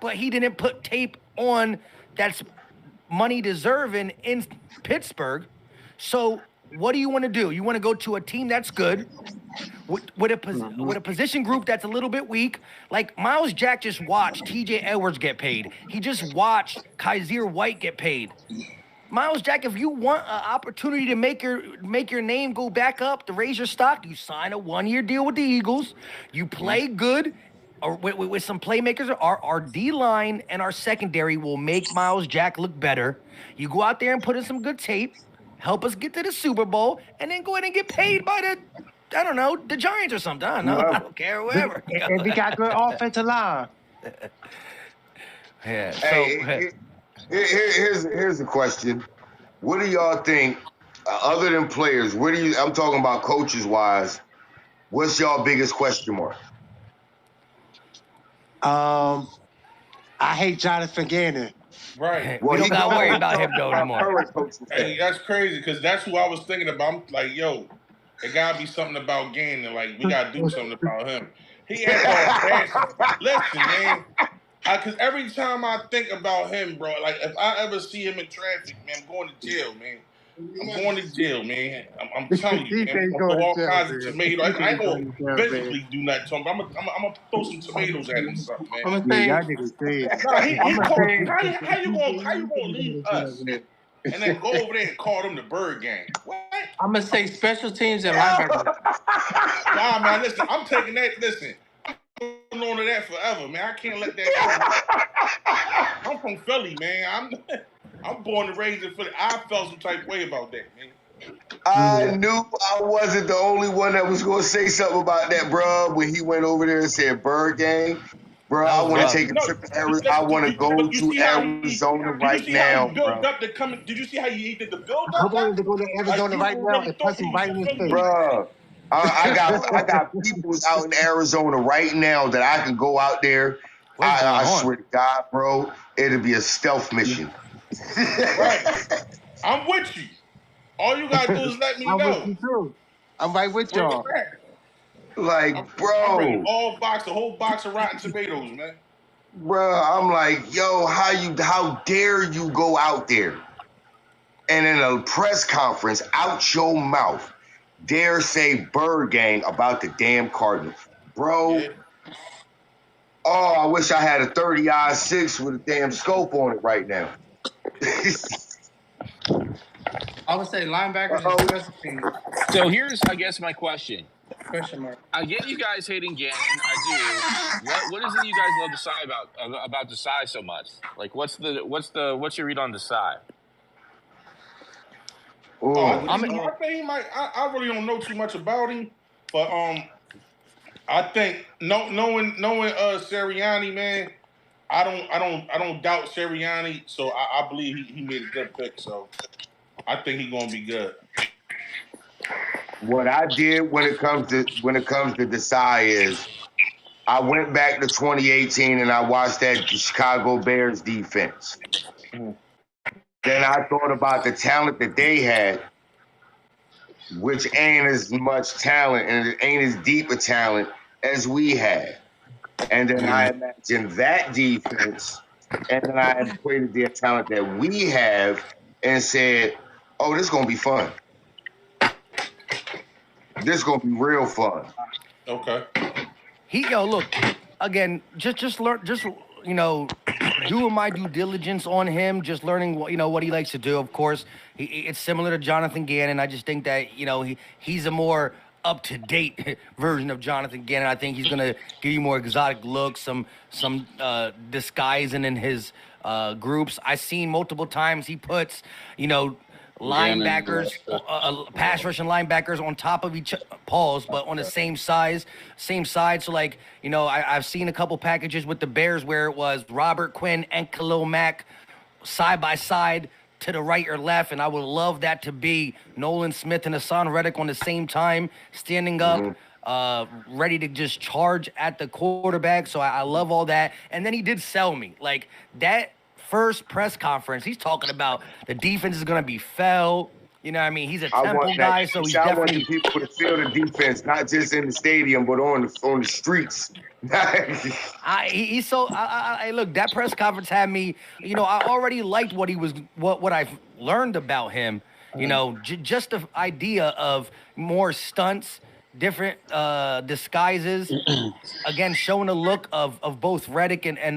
but he didn't put tape on that's money deserving in Pittsburgh. So what do you want to do? You want to go to a team that's good with a position group that's a little bit weak. Like Miles Jack just watched TJ Edwards get paid. He just watched Kaiser White get paid. Miles Jack, if you want an opportunity to make your name go back up, to raise your stock, you sign a 1-year deal with the Eagles. You play good. Or with some playmakers, our D-line and our secondary will make Miles Jack look better. You go out there and put in some good tape, help us get to the Super Bowl, and then go ahead and get paid by the Giants or something. I don't know. I don't care, whoever. And we got good offensive line. Yeah. Hey, here's a question. What do y'all think, other than players, I'm talking about coaches-wise, what's y'all biggest question mark? I hate Jonathan Gannon. Right. We don't got to worry about him though anymore. Hey, that's crazy because that's who I was thinking about. I'm like, yo, it gotta be something about Gannon. Like, we gotta do something about him. He acts all fast. Listen, man. Because every time I think about him, bro, like if I ever see him in traffic, man, I'm going to jail, man. I'm going to jail, man. I'm telling you, man. I'm gonna throw all kinds of tomatoes. I ain't gonna physically do nothing to him, but I'm gonna throw some tomatoes at him or something, man. I'm gonna say, y'all niggas say it. Nah, he called. How you gonna leave us and then go over there and call them the Bird Gang? What? I'm gonna say special teams and linebacker. Nah, man. Listen, I'm taking that. Listen, I'm holding on to that forever, man. I can't let that go. I'm from Philly, man. I'm born and raised in Philly. I felt some type of way about that, man. I knew I wasn't the only one that was going to say something about that, bro. When he went over there and said Bird Gang, bro, I want to take a trip to Arizona. I want to go to Arizona right now, bro. Did you see how he did the build I up? wanted to go to Arizona right now and punch him right in his face. Bro, I got people out in Arizona right now that I can go out there. I swear to God, bro, it'll be a stealth mission. Right. I'm with you. All you gotta do is let me know. I'm with you too. I'm right with y'all. Like, bro, I'm ready. A whole box of rotten tomatoes, man. Bro, I'm like, yo, how dare you go out there and in a press conference out your mouth dare say Bird Gang about the damn Cardinals, bro. Yeah. Oh, I wish I had a 30-6 with a damn scope on it right now. I would say linebackers and special teams. So here's, I guess, my question. Question mark. I get you guys hating Gannon. I do. What is it you guys love Desai about Desai so much? Like, what's your read on Desai? I really don't know too much about him, but I think knowing Sirianni, man, I don't doubt Sirianni, so I believe he made a good pick. So I think he's gonna be good. What I did when it comes to Desai is I went back to 2018 and I watched that Chicago Bears defense. Then I thought about the talent that they had, which ain't as much talent and it ain't as deep a talent as we had. And then I imagined that defense, and then I equated the talent that we have and said, oh, this is going to be fun. This is going to be real fun. Okay. Look, again, just learn, doing my due diligence on him, just learning what he likes to do. Of course, it's similar to Jonathan Gannon. I just think that he's a more up-to-date version of Jonathan Gannon. I think he's gonna give you more exotic looks, some disguising in his groups. I've seen multiple times he puts linebackers, pass rushing linebackers on top of each paws, but on the same side. So I've seen a couple packages with the Bears where it was Robert Quinn and Khalil Mack side by side to the right or left, and I would love that to be Nolan Smith and Hassan Reddick on the same time, standing up, ready to just charge at the quarterback. So I love all that. And then he did sell me. Like, that first press conference, he's talking about the defense is going to be fell. You know what I mean? He's a Temple guy, so he's definitely... I want people to feel the defense, not just in the stadium, but on the streets. Look, that press conference had me, I already liked what I've learned about him. Just the idea of more stunts, different disguises, again, showing a look of both Reddick and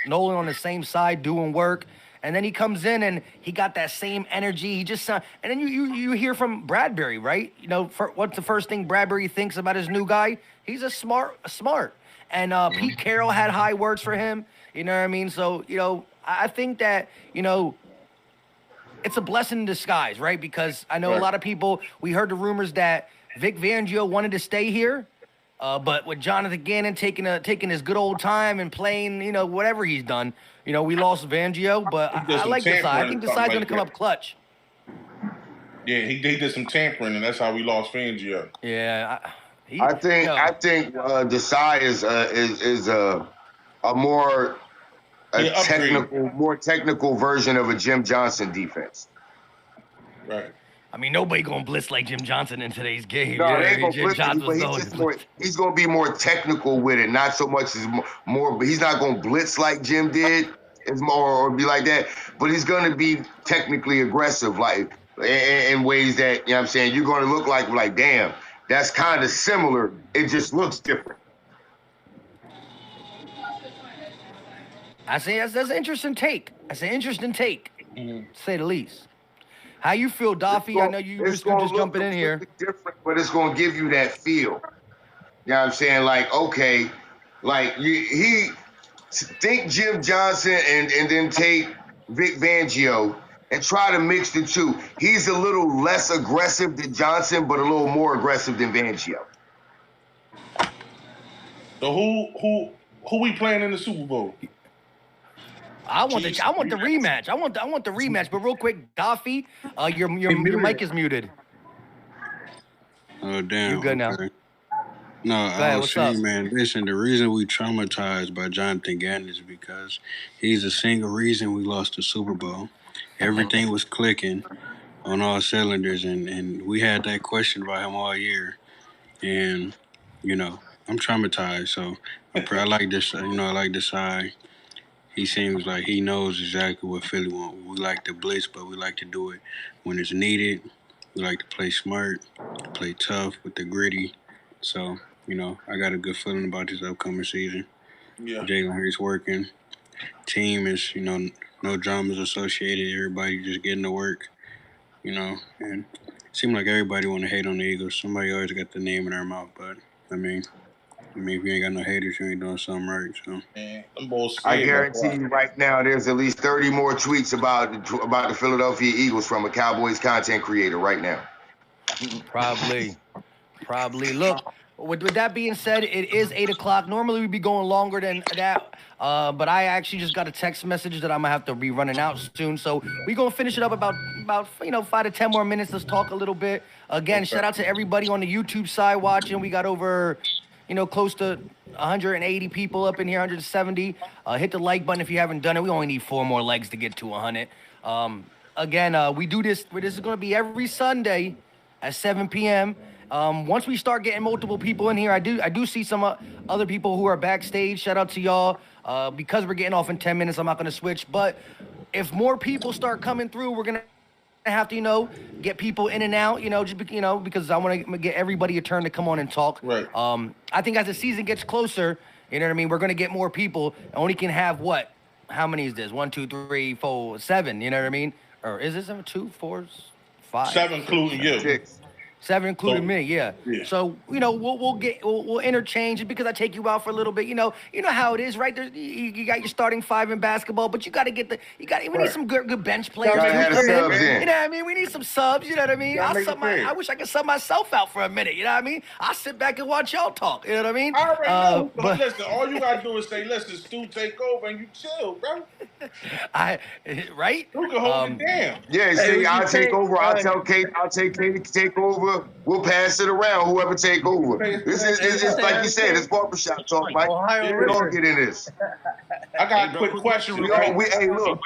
Nolan on the same side doing work. And then he comes in and he got that same energy. He just and then you hear from Bradbury, right? What's the first thing Bradbury thinks about his new guy? He's a smart. And Pete Carroll had high words for him. You know what I mean? So I think that it's a blessing in disguise, right? Because I know a lot of people. We heard the rumors that Vic Fangio wanted to stay here. But with Jonathan Gannon taking his good old time and playing, whatever he's done, we lost Fangio, but I like Desai. I think Desai's going to come up clutch. Yeah, he did some tampering, and that's how we lost Fangio. Yeah, I think Desai is a more more technical version of a Jim Johnson defense. Right. I mean, nobody gonna blitz like Jim Johnson in today's game. No, you know they ain't gonna Jim blitz Johnson it, but he's gonna be more technical with it, not so much as more. But he's not gonna blitz like Jim did, as more or be like that. But he's gonna be technically aggressive, like in ways that you know what I'm saying. You're gonna look like damn, that's kind of similar. It just looks different. I say that's an interesting take. That's an interesting take, to say the least. How you feel, Daffy? I know you just jumping in here. Different, but it's gonna give you that feel. You know what I'm saying? Like, okay, like he think Jim Johnson and then take Vic Fangio and try to mix the two. He's a little less aggressive than Johnson, but a little more aggressive than Fangio. So who we playing in the Super Bowl? I want the rematch. I want the rematch. But real quick, Daffy, your mic is muted. Oh damn. You good now? No, I was saying, man, listen, the reason we traumatized by Jonathan Gannon is because he's the single reason we lost the Super Bowl. Everything was clicking on all cylinders, and we had that question about him all year. And, you know, I'm traumatized, so I like this, I like Desai. He seems like he knows exactly what Philly wants. We like to blitz, but we like to do it when it's needed. We like to play smart, play tough with the gritty. So, I got a good feeling about this upcoming season. Yeah. Jalen Hurts working. Team is, no dramas associated. Everybody just getting to work, and it seems like everybody want to hate on the Eagles. Somebody always got the name in their mouth, but, I mean, if you ain't got no haters, you ain't doing something right. So, man, I guarantee you right now, there's at least 30 more tweets about the Philadelphia Eagles from a Cowboys content creator right now. Probably. Look, with that being said, it is 8 o'clock. Normally we'd be going longer than that, but I actually just got a text message that I'm gonna have to be running out soon. So we're gonna finish it up about 5 to 10 more minutes. Let's talk a little bit. Again, shout out to everybody on the YouTube side watching. We got over close to 180 people up in here, 170. Hit the like button if you haven't done it. We only need 4 more legs to get to 100. Again, we do this. This is going to be every Sunday at 7 p.m. Once we start getting multiple people in here, I do see some other people who are backstage. Shout out to y'all. Because we're getting off in 10 minutes, I'm not going to switch. But if more people start coming through, we're going to have to, get people in and out, because I want to get everybody a turn to come on and talk. Right. I think as the season gets closer, you know what I mean, we're going to get more people. Only can have what? How many is this? 1, 2, 3, 4, 7, you know what I mean? Or is it 7, 2, 4, 5? 7 including you. 6. 7 including me, yeah. So we'll interchange it because I take you out for a little bit. You know how it is, right? You got your starting 5 in basketball, but you got to get we need some good bench players. Subs in. You know what I mean? We need some subs. You know what I mean? I wish I could sub myself out for a minute. You know what I mean? I'll sit back and watch y'all talk. You know what I mean? I already know. But listen, all you gotta do is say, "Listen, Stu, take over," and you chill, bro. Right? You can hold it down. Yeah, see, I'll take over. I'll tell Kate. I'll take Kate to take over. We'll pass it around. Whoever take over. This is like you said. It's barbershop talk, Mike. We all get in this. I got a quick question. Hey, look,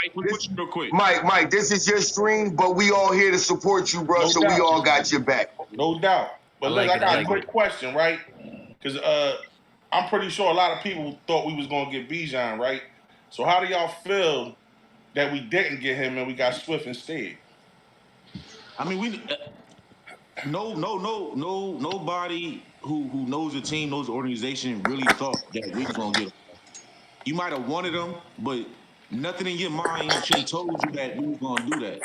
Mike. This is your stream, but we all here to support you, bro. So we all got your back. No doubt. But look, I got a quick question, right? Because I'm pretty sure a lot of people thought we was gonna get Bijan, right? So how do y'all feel that we didn't get him and we got Swift instead? I mean, nobody who knows the team, knows the organization, really thought that we was gonna get him. You might have wanted him, but nothing in your mind should have told you that we was gonna do that.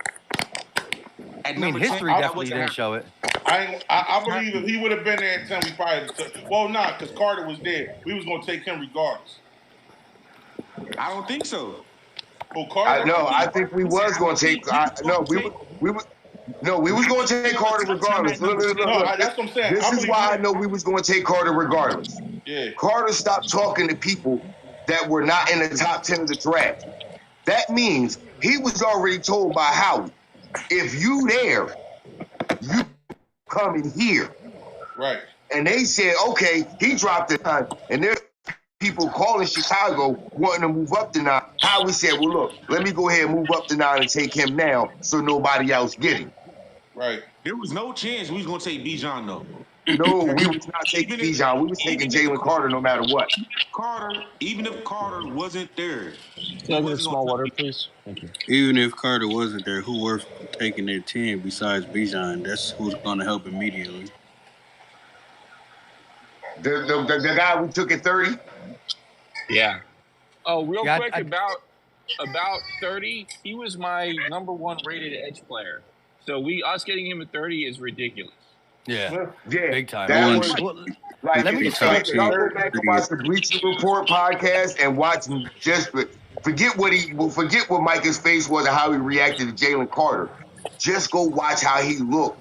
History definitely didn't show it. I believe if he would have been there at 10, we probably because Carter was there. We was gonna take him regardless. I don't think so. Well, Carter. I think we was gonna take. We was going to take Carter regardless. Look, that's what I'm saying. This is why I know we was going to take Carter regardless. Yeah. Carter stopped talking to people that were not in the top 10 of the draft. That means he was already told by Howie, if you there, you coming here. Right. And they said, okay, he dropped the time. And there's people calling Chicago wanting to move up to 9. Howie said, well, look, let me go ahead and move up to 9 and take him now so nobody else get him. Right. There was no chance we was going to take Bijan, though. No, we was not taking Bijan. We was taking Jalen Carter no matter what. Even if Carter wasn't there. Can I get a small water, please? Thank you. Even if Carter wasn't there, who worth taking at 10 besides Bijan? That's who's going to help immediately. The guy we took at 30? Yeah. Oh, real quick, about 30, he was my number 1 rated edge player. So us getting him at 30 is ridiculous. Yeah. Big time. That was, like, let me just say, y'all go back and watch the Bleacher Report podcast and watch him forget what Micah's face was and how he reacted to Jalen Carter. Just go watch how he looked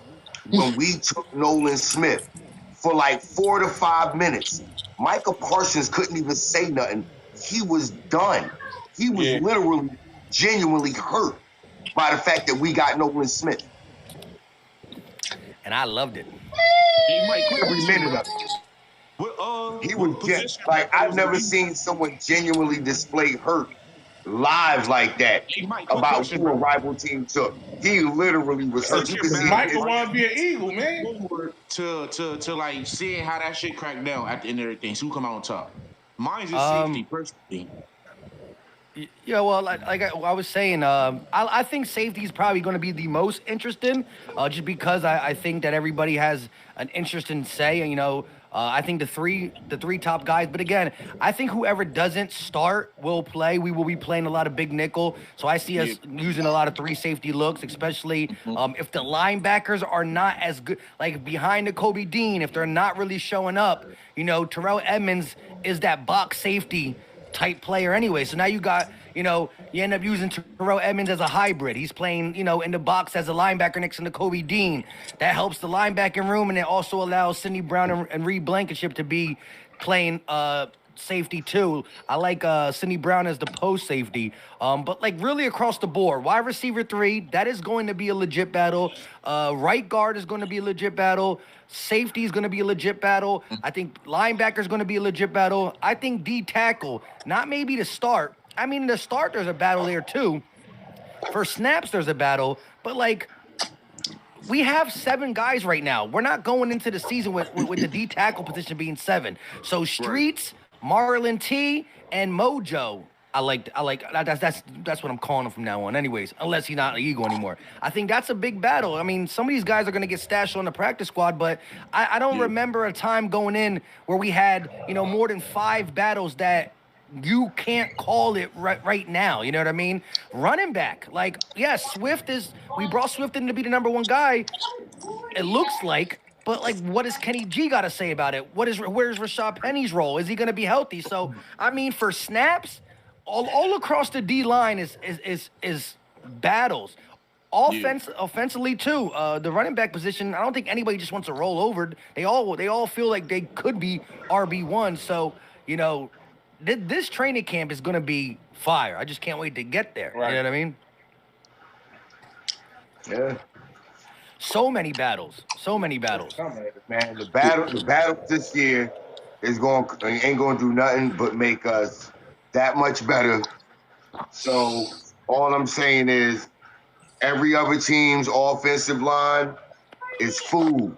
when we took Nolan Smith for like 4 to 5 minutes. Micah Parsons couldn't even say nothing. He was done. He was literally, genuinely hurt by the fact that we got Nolan Smith. And I loved it. Every minute of it. He was just like, I've never seen someone genuinely display hurt live like that about who a rival team took. He literally was hurt. You can see Michael want to be an Eagle, man. To like seeing how that shit cracked down at the end of everything. So who come out on top? Mine's just safety, personally. Yeah, well, like I was saying, I think safety is probably going to be the most interesting, just because I think that everybody has an interest in say, you know, I think the three top guys. But again, I think whoever doesn't start will play. We will be playing a lot of big nickel, so I see us using a lot of 3 safety looks, especially if the linebackers are not as good, like behind the Kobe Dean, if they're not really showing up. You know, Terrell Edmonds is that box safety type player anyway. So now you got, you know, you end up using Terrell Edmonds as a hybrid. He's playing, you know, in the box as a linebacker next to Kobe Dean. That helps the linebacking room, and it also allows Sidney Brown and Reed Blankenship to be playing safety too. I like Sidney Brown as the post safety. But like really across the board, wide receiver 3, that is going to be a legit battle. Right guard is going to be a legit battle. Safety is going to be a legit battle. I think linebacker is going to be a legit battle. I think D tackle, not maybe to start. I mean, to start, there's a battle there too. For snaps, there's a battle. But like, we have 7 guys right now. We're not going into the season with the D tackle position being 7. So Streets, Marlon T, and Mojo. I like that's what I'm calling him from now on. Anyways, unless he's not an Eagle anymore. I think that's a big battle. I mean, some of these guys are going to get stashed on the practice squad, but I don't remember a time going in where we had, you know, more than 5 battles that you can't call it right now. You know what I mean? Running back, like, yes, we brought Swift in to be the number 1 guy. It looks like. But, like, what does Kenny G got to say about it? Where's Rashad Penny's role? Is he going to be healthy? So, I mean, for snaps, all across the D line is battles. Offensively too. The running back position, I don't think anybody just wants to roll over. They all feel like they could be RB1. So, you know, this training camp is going to be fire. I just can't wait to get there. Right. You know what I mean? Yeah. So many battles. Man, the battle this year ain't going to do nothing but make us that much better. So all I'm saying is every other team's offensive line is food.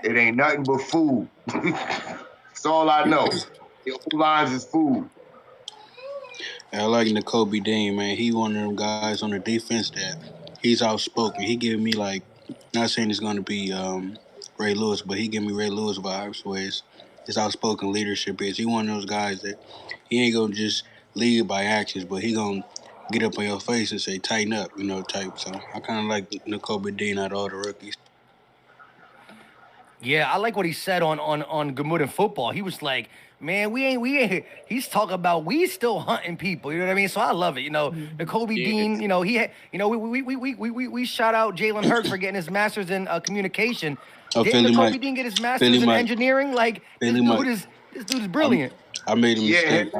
It ain't nothing but food. That's all I know. The lines is food. I like Nakobe Dean, man. He one of them guys on the defense that he's outspoken. He give me, like, not saying it's going to be Ray Lewis, but he give me Ray Lewis vibes where his outspoken leadership is. He one of those guys that he ain't going to just lead by actions, but he going to get up on your face and say, tighten up, you know, type. So I kind of like Nakobe Dean out of all the rookies. Yeah, I like what he said on Good Morning Football. He was like, man, we ain't. He's talking about we still hunting people. You know what I mean? So I love it. You know, Nakobe Dean. You know, we shout out Jalen Hurts for getting his master's in communication. Didn't Nakobe Dean get his master's in engineering? Like this dude is brilliant. I made a mistake.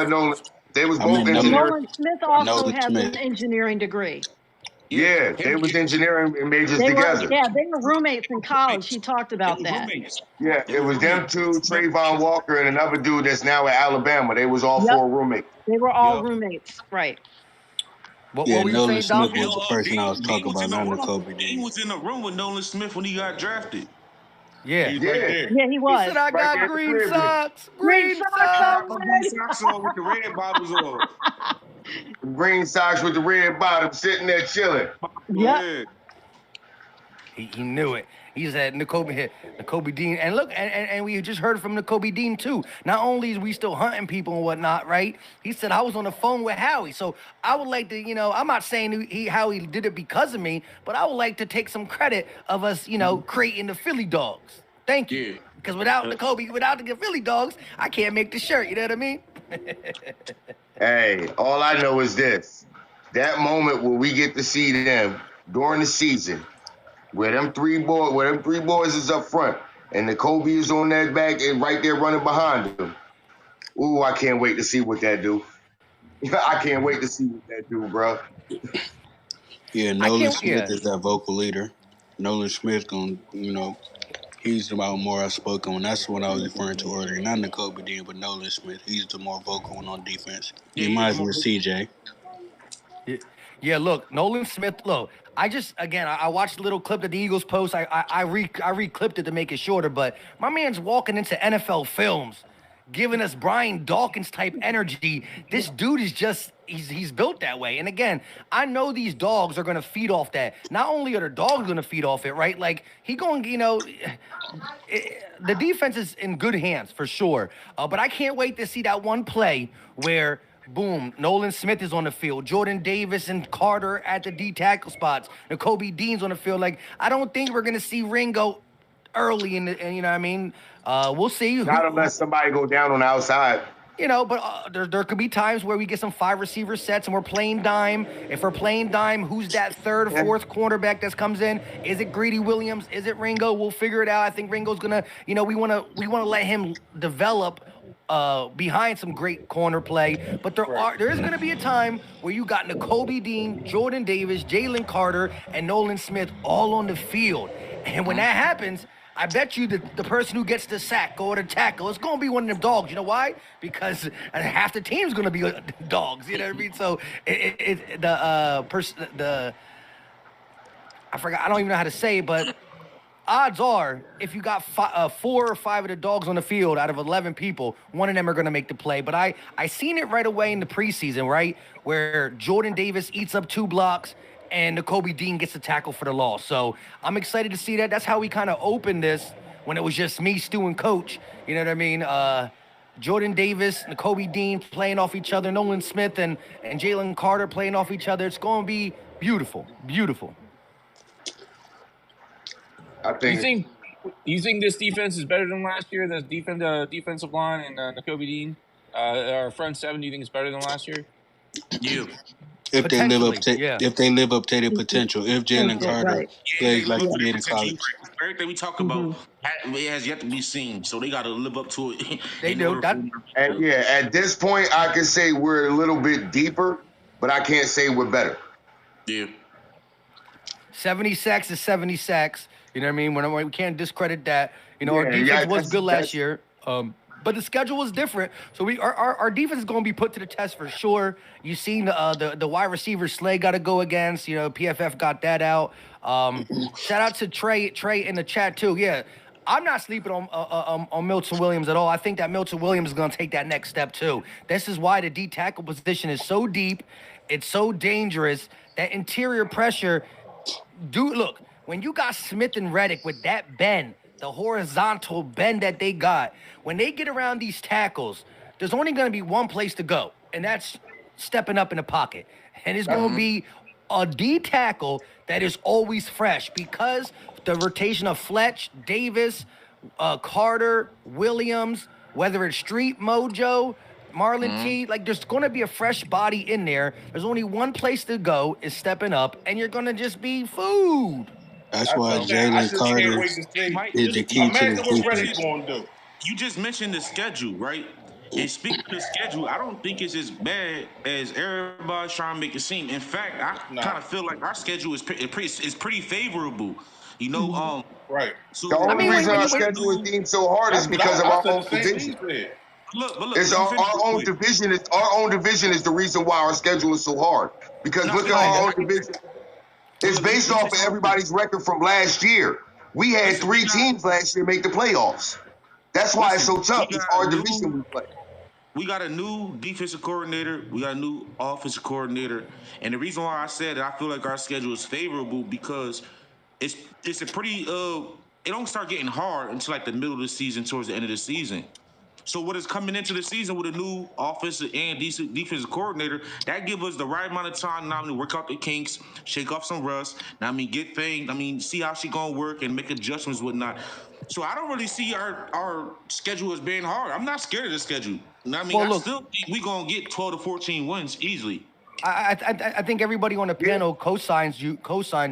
Nolan. They was both engineering. Nolan Smith also has an engineering degree. Yeah, they was engineering majors together. They were roommates in college. He talked about that. Yeah, it was them two, Trayvon Walker, and another dude that's now at Alabama. They was all four roommates. They were all roommates, right? What were you saying, Doc? Smith was the person I was talking about, not Nakobe Dean. He was in the room with Nolan Smith when he got drafted. Yeah. He was. He said, I got green socks. Green socks. Green socks on with the red bottoms on. Green socks with the red bottom, sitting there chilling. Yeah. He knew it. He said Nakobe Dean. And look, and we just heard from Nakobe Dean too. Not only is we still hunting people and whatnot, right? He said, I was on the phone with Howie. So I would like to, I'm not saying Howie did it because of me, but I would like to take some credit of us, creating the Philly dogs. Thank you. Because without the Philly dogs, I can't make the shirt. You know what I mean? Hey, all I know is this. That moment where we get to see them during the season, where them three boys is up front, and Nakobe is on that back and right there running behind them. Ooh, I can't wait to see what that do. I can't wait to see what that do, bro. Yeah, Nolan Smith is that vocal leader. Nolan Smith he's about more outspoken one. That's what I was referring to earlier. Not Nakobe Dean, but Nolan Smith. He's the more vocal one on defense. He might as well CJ. Yeah, look, Nolan Smith, look, I watched a little clip that the Eagles post. I re-clipped it to make it shorter, but my man's walking into NFL films, giving us Brian Dawkins type energy. This dude is just, he's built that way. And again, I know these dogs are going to feed off that. Not only are the dogs going to feed off it, right? Like, he going, the defense is in good hands for sure. But I can't wait to see that one play where, boom, Nolan Smith is on the field. Jordan Davis and Carter at the D tackle spots. Nakobe Dean's on the field. Like, I don't think we're going to see Ringo early in the, you know what I mean? We'll see. Not unless somebody go down on the outside. But there could be times where we get some 5 receiver sets and we're playing dime. If we're playing dime, who's that third or fourth cornerback that comes in? Is it Greedy Williams? Is it Ringo? We'll figure it out. I think Ringo's gonna, we wanna let him develop behind some great corner play. But there is gonna be a time where you got Nakobe Dean, Jordan Davis, Jalen Carter, and Nolan Smith all on the field. And when that happens, I bet you the person who gets the sack or the tackle is going to be one of them dogs. You know why? Because half the team's going to be dogs. You know what I mean? So I forgot. I don't even know how to say it, but odds are if you got 4 or 5 of the dogs on the field out of 11 people, one of them are going to make the play. But I seen it right away in the preseason, right, where Jordan Davis eats up 2 blocks and Nakobe Dean gets the tackle for the loss. So I'm excited to see that. That's how we kind of opened this when it was just me, Stu, and Coach. You know what I mean? Jordan Davis, Nakobe Dean playing off each other, Nolan Smith and Jalen Carter playing off each other. It's going to be beautiful, beautiful. You think this defense is better than last year? This defensive line and Nakobe Dean, our front 7. Do you think it's better than last year? Yeah. If they live up to their potential, if Jalen Carter plays like he did in college, everything we talk about has yet to be seen, so they got to live up to it. They do. At this point, I can say we're a little bit deeper, but I can't say we're better. Yeah. 70 sacks is 70 sacks. You know what I mean? We can't discredit that. Our defense was good last year. But the schedule was different, so our defense is going to be put to the test for sure. You seen the wide receiver Slay got to go against. PFF got that out. Shout out to Trey in the chat too. Yeah, I'm not sleeping on Milton Williams at all. I think that Milton Williams is going to take that next step too. This is why the D tackle position is so deep. It's so dangerous. That interior pressure. Look, when you got Smith and Reddick with that bend, the horizontal bend that they got, when they get around these tackles, there's only going to be one place to go, and that's stepping up in the pocket. And it's going to be a D tackle that is always fresh because the rotation of Fletch, Davis, Carter, Williams, whether it's Street, Mojo, Marlon T, like there's going to be a fresh body in there. There's only one place to go is stepping up, and you're going to just be food. That's why Jalen Carter is the key to the defense. You just mentioned the schedule, right? And speaking of the schedule, I don't think it's as bad as everybody's trying to make it seem. In fact, I kind of feel like our schedule is pretty favorable. You know, right. So The only reason when our you schedule is deemed so hard is because of I our said. own The same thing division. he said. Look, It's let me finish our own division. Our own division is the reason why our schedule is so hard. Because look at our own division. It's based off of everybody's record from last year. We had 3 teams last year make the playoffs. That's why it's so tough. It's our division we play. We got a new defensive coordinator. We got a new offensive coordinator. And the reason why I said that I feel like our schedule is favorable because it's a pretty it don't start getting hard until like the middle of the season, towards the end of the season. So what is coming into the season with a new offensive and defensive coordinator, that give us the right amount of time now to work out the kinks, shake off some rust. Now, get things, see how she gonna work and make adjustments, whatnot. So I don't really see our schedule as being hard. I'm not scared of the schedule. I still think we gonna get 12 to 14 wins easily. I think everybody on the panel co-signs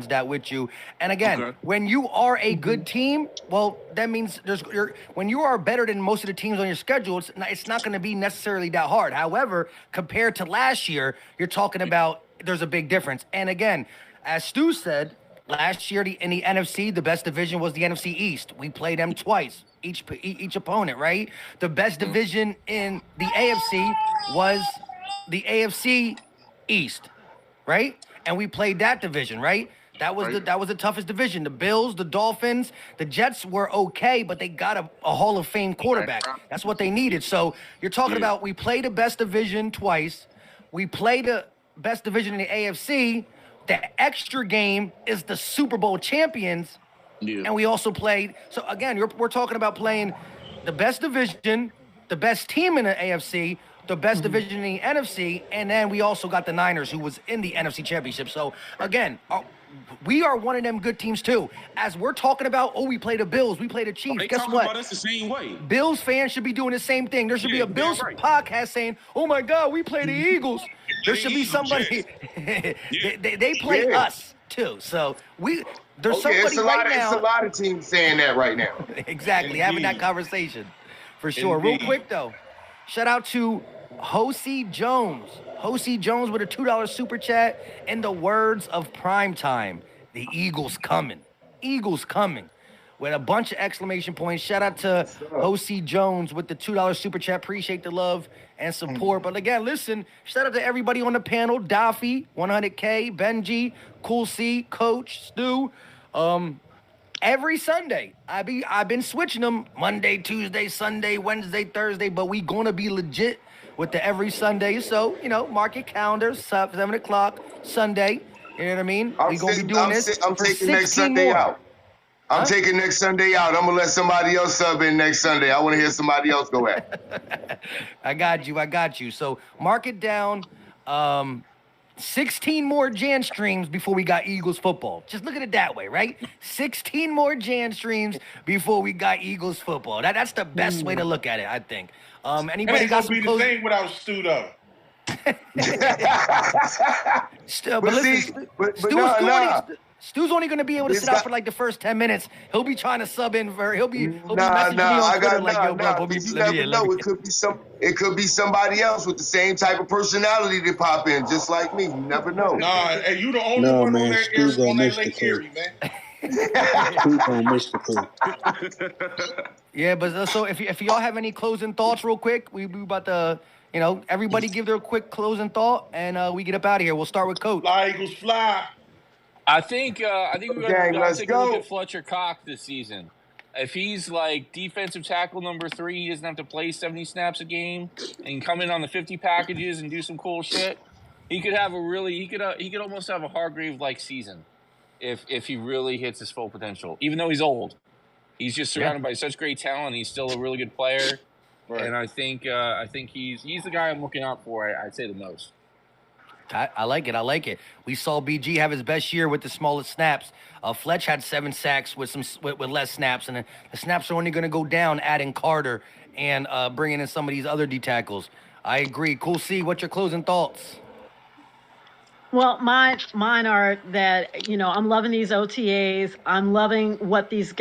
that with you. And again, when you are a good team, well, that means when you are better than most of the teams on your schedule, it's not going to be necessarily that hard. However, compared to last year, you're talking about there's a big difference. And again, as Stu said, last year in the NFC, the best division was the NFC East. We played them twice, each opponent, right? The best division in the AFC was the AFC East, right? And we played that division, right? That was the toughest division. The Bills, the Dolphins, the Jets were okay, but they got a Hall of Fame quarterback. That's what they needed. So you're talking about we played the best division twice. We played the best division in the AFC. The extra game is the Super Bowl champions. Yeah. And we also played. So again, we're talking about playing the best division, the best team in the AFC, the best division in the NFC, and then we also got the Niners, who was in the NFC Championship. So, again, we are one of them good teams, too. As we're talking about, we play the Bills, we play the Chiefs. They Guess talk what? About us the same way. Bills fans should be doing the same thing. There should be a Bills podcast saying, oh, my God, we play the Eagles. There should be somebody. they play us, too. So, there's somebody right now. It's a lot of teams saying that right now. Exactly, having that conversation. For sure. Real quick, though, shout out to Hosey Jones. Hosey Jones with a $2 super chat. In the words of Primetime, the Eagles coming. Eagles coming. With a bunch of exclamation points. Shout out to Hosey Jones with the $2 super chat. Appreciate the love and support. But again, listen, shout out to everybody on the panel. Daffy, 100K, Benji, Cool C, Coach, Stu. Every Sunday, I've been switching them Monday, Tuesday, Sunday, Wednesday, Thursday, but we gonna be legit with the every Sunday. So, mark your calendars, 7 o'clock Sunday. You know what I mean? We gonna be doing this. I'm taking next Sunday out. I'm taking next Sunday out. I'm gonna let somebody else sub in next Sunday. I want to hear somebody else go at. I got you. So mark it down. 16 more Jan streams before we got Eagles football. Just look at it that way, right? 16 more Jan streams before we got Eagles football. That's the best way to look at it, I think. Anybody got some closing? The same without Stu though. Still, but listen, Stu's only going to be able to sit out for like the first 10 minutes. He'll be trying to sub in for. He'll be messaging me on Twitter like, "Yo, bro, you never know. It could be somebody else with the same type of personality to pop in, just like me. You never know. Nah, and you the only one on that Lake Erie, man. Stu gonna miss the crew. Yeah, but so if y'all have any closing thoughts, real quick, we about to. Everybody give their quick closing thought, and we get up out of here. We'll start with Coach. Fly, Eagles, fly. I think we're going to take a look at Fletcher Cox this season. If he's like defensive tackle number 3, he doesn't have to play 70 snaps a game and come in on the 50 packages and do some cool shit. He could have he could almost have a Hargrave-like season if he really hits his full potential. Even though he's old, he's just surrounded by such great talent. He's still a really good player. Right. And I think he's the guy I'm looking out for. I'd say the most. I like it. We saw BG have his best year with the smallest snaps. Fletch had 7 sacks with less snaps, and the snaps are only going to go down, adding Carter and bringing in some of these other D tackles. I agree. Cool C, what's your closing thoughts? Well, mine are that, I'm loving these OTAs. I'm loving what these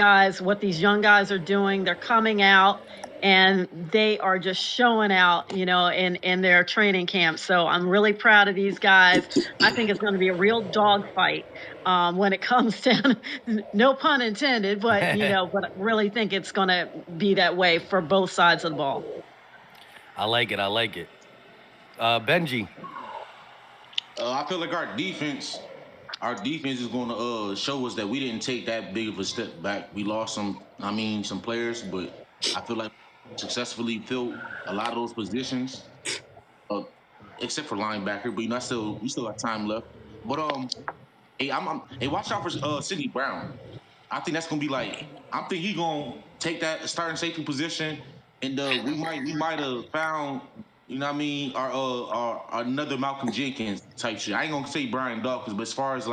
young guys are doing. They're coming out and they are just showing out, in their training camp. So I'm really proud of these guys. I think it's going to be a real dogfight when it comes down. No pun intended, but but I really think it's going to be that way for both sides of the ball. I like it. Benji. I feel like our defense is going to show us that we didn't take that big of a step back. We lost some players, but I feel like successfully filled a lot of those positions, except for linebacker. But we still got time left. But hey, watch out for Sidney Brown. I think that's gonna be I think he gonna take that starting safety position, and we might have found, our another Malcolm Jenkins type shit. I ain't gonna say Brian Dawkins, but as far as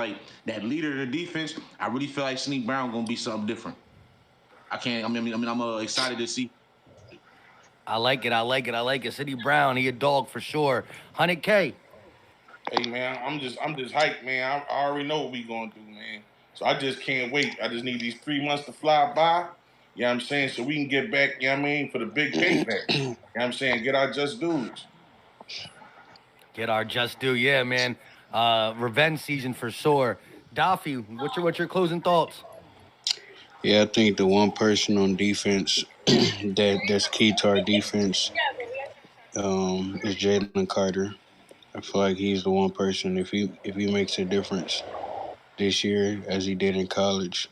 that leader of the defense, I really feel like Sidney Brown gonna be something different. I'm excited to see. I like it. Sidney Brown, he a dog for sure. 100K. Hey man, I'm just hyped, man. I already know what we gonna do, man. So I just can't wait. I just need these 3 months to fly by. You know what I'm saying? So we can get back, for the big payback. You know what I'm saying? Get our just dues. Get our just due, yeah, man. Revenge season for sure. Daffy, what's your closing thoughts? Yeah, I think the one person on defense that's key to our defense is Jalen Carter. I feel like he's the one person, if he makes a difference this year as he did in college,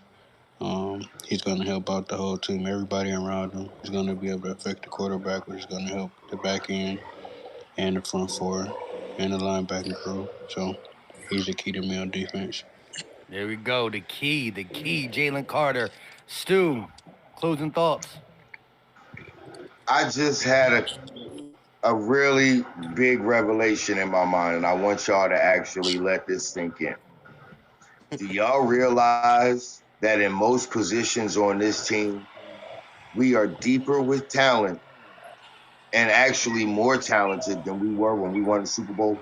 he's going to help out the whole team, everybody around him. He's going to be able to affect the quarterback, which is going to help the back end and the front four and the linebacking crew. So he's the key to me on defense. There we go. The key, Jalen Carter. Stu, closing thoughts. I just had a really big revelation in my mind, and I want y'all to actually let this sink in. Do y'all realize that in most positions on this team, we are deeper with talent and actually more talented than we were when we won the Super Bowl?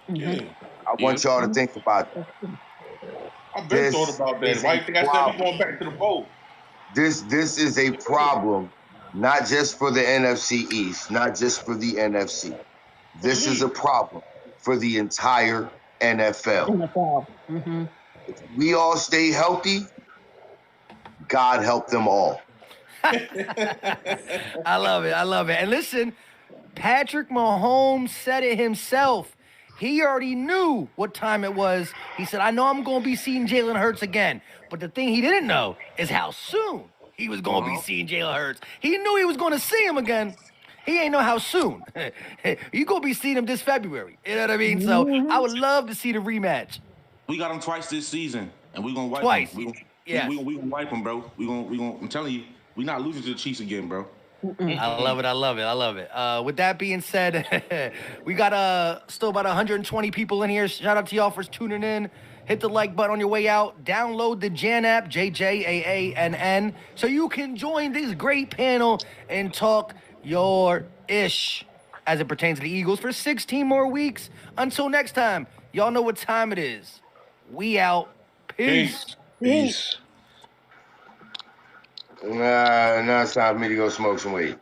Yeah. I want y'all to think about that. I've been thought about that. Why do you think I said we going back to the bowl? This is a problem, not just for the NFC East, not just for the NFC. This is a problem for the entire NFL. Mm-hmm. If we all stay healthy, God help them all. I love it. And listen, Patrick Mahomes said it himself. He already knew what time it was. He said, I know I'm going to be seeing Jalen Hurts again. But the thing he didn't know is how soon he was going to be seeing Jalen Hurts. He knew he was going to see him again. He ain't know how soon. You going to be seeing him this February. You know what I mean? So I would love to see the rematch. We got him twice this season, and we're going to wipe him. We going to wipe him, bro. We gonna, I'm telling you, we're not losing to the Chiefs again, bro. I love it. With that being said, we got still about 120 people in here. Shout out to y'all for tuning in. Hit the like button on your way out. Download the JAANN app, JJAANN, so you can join this great panel and talk your ish as it pertains to the Eagles for 16 more weeks. Until next time, y'all know what time it is. We out. Peace. Now it's time for me to go smoke some weed.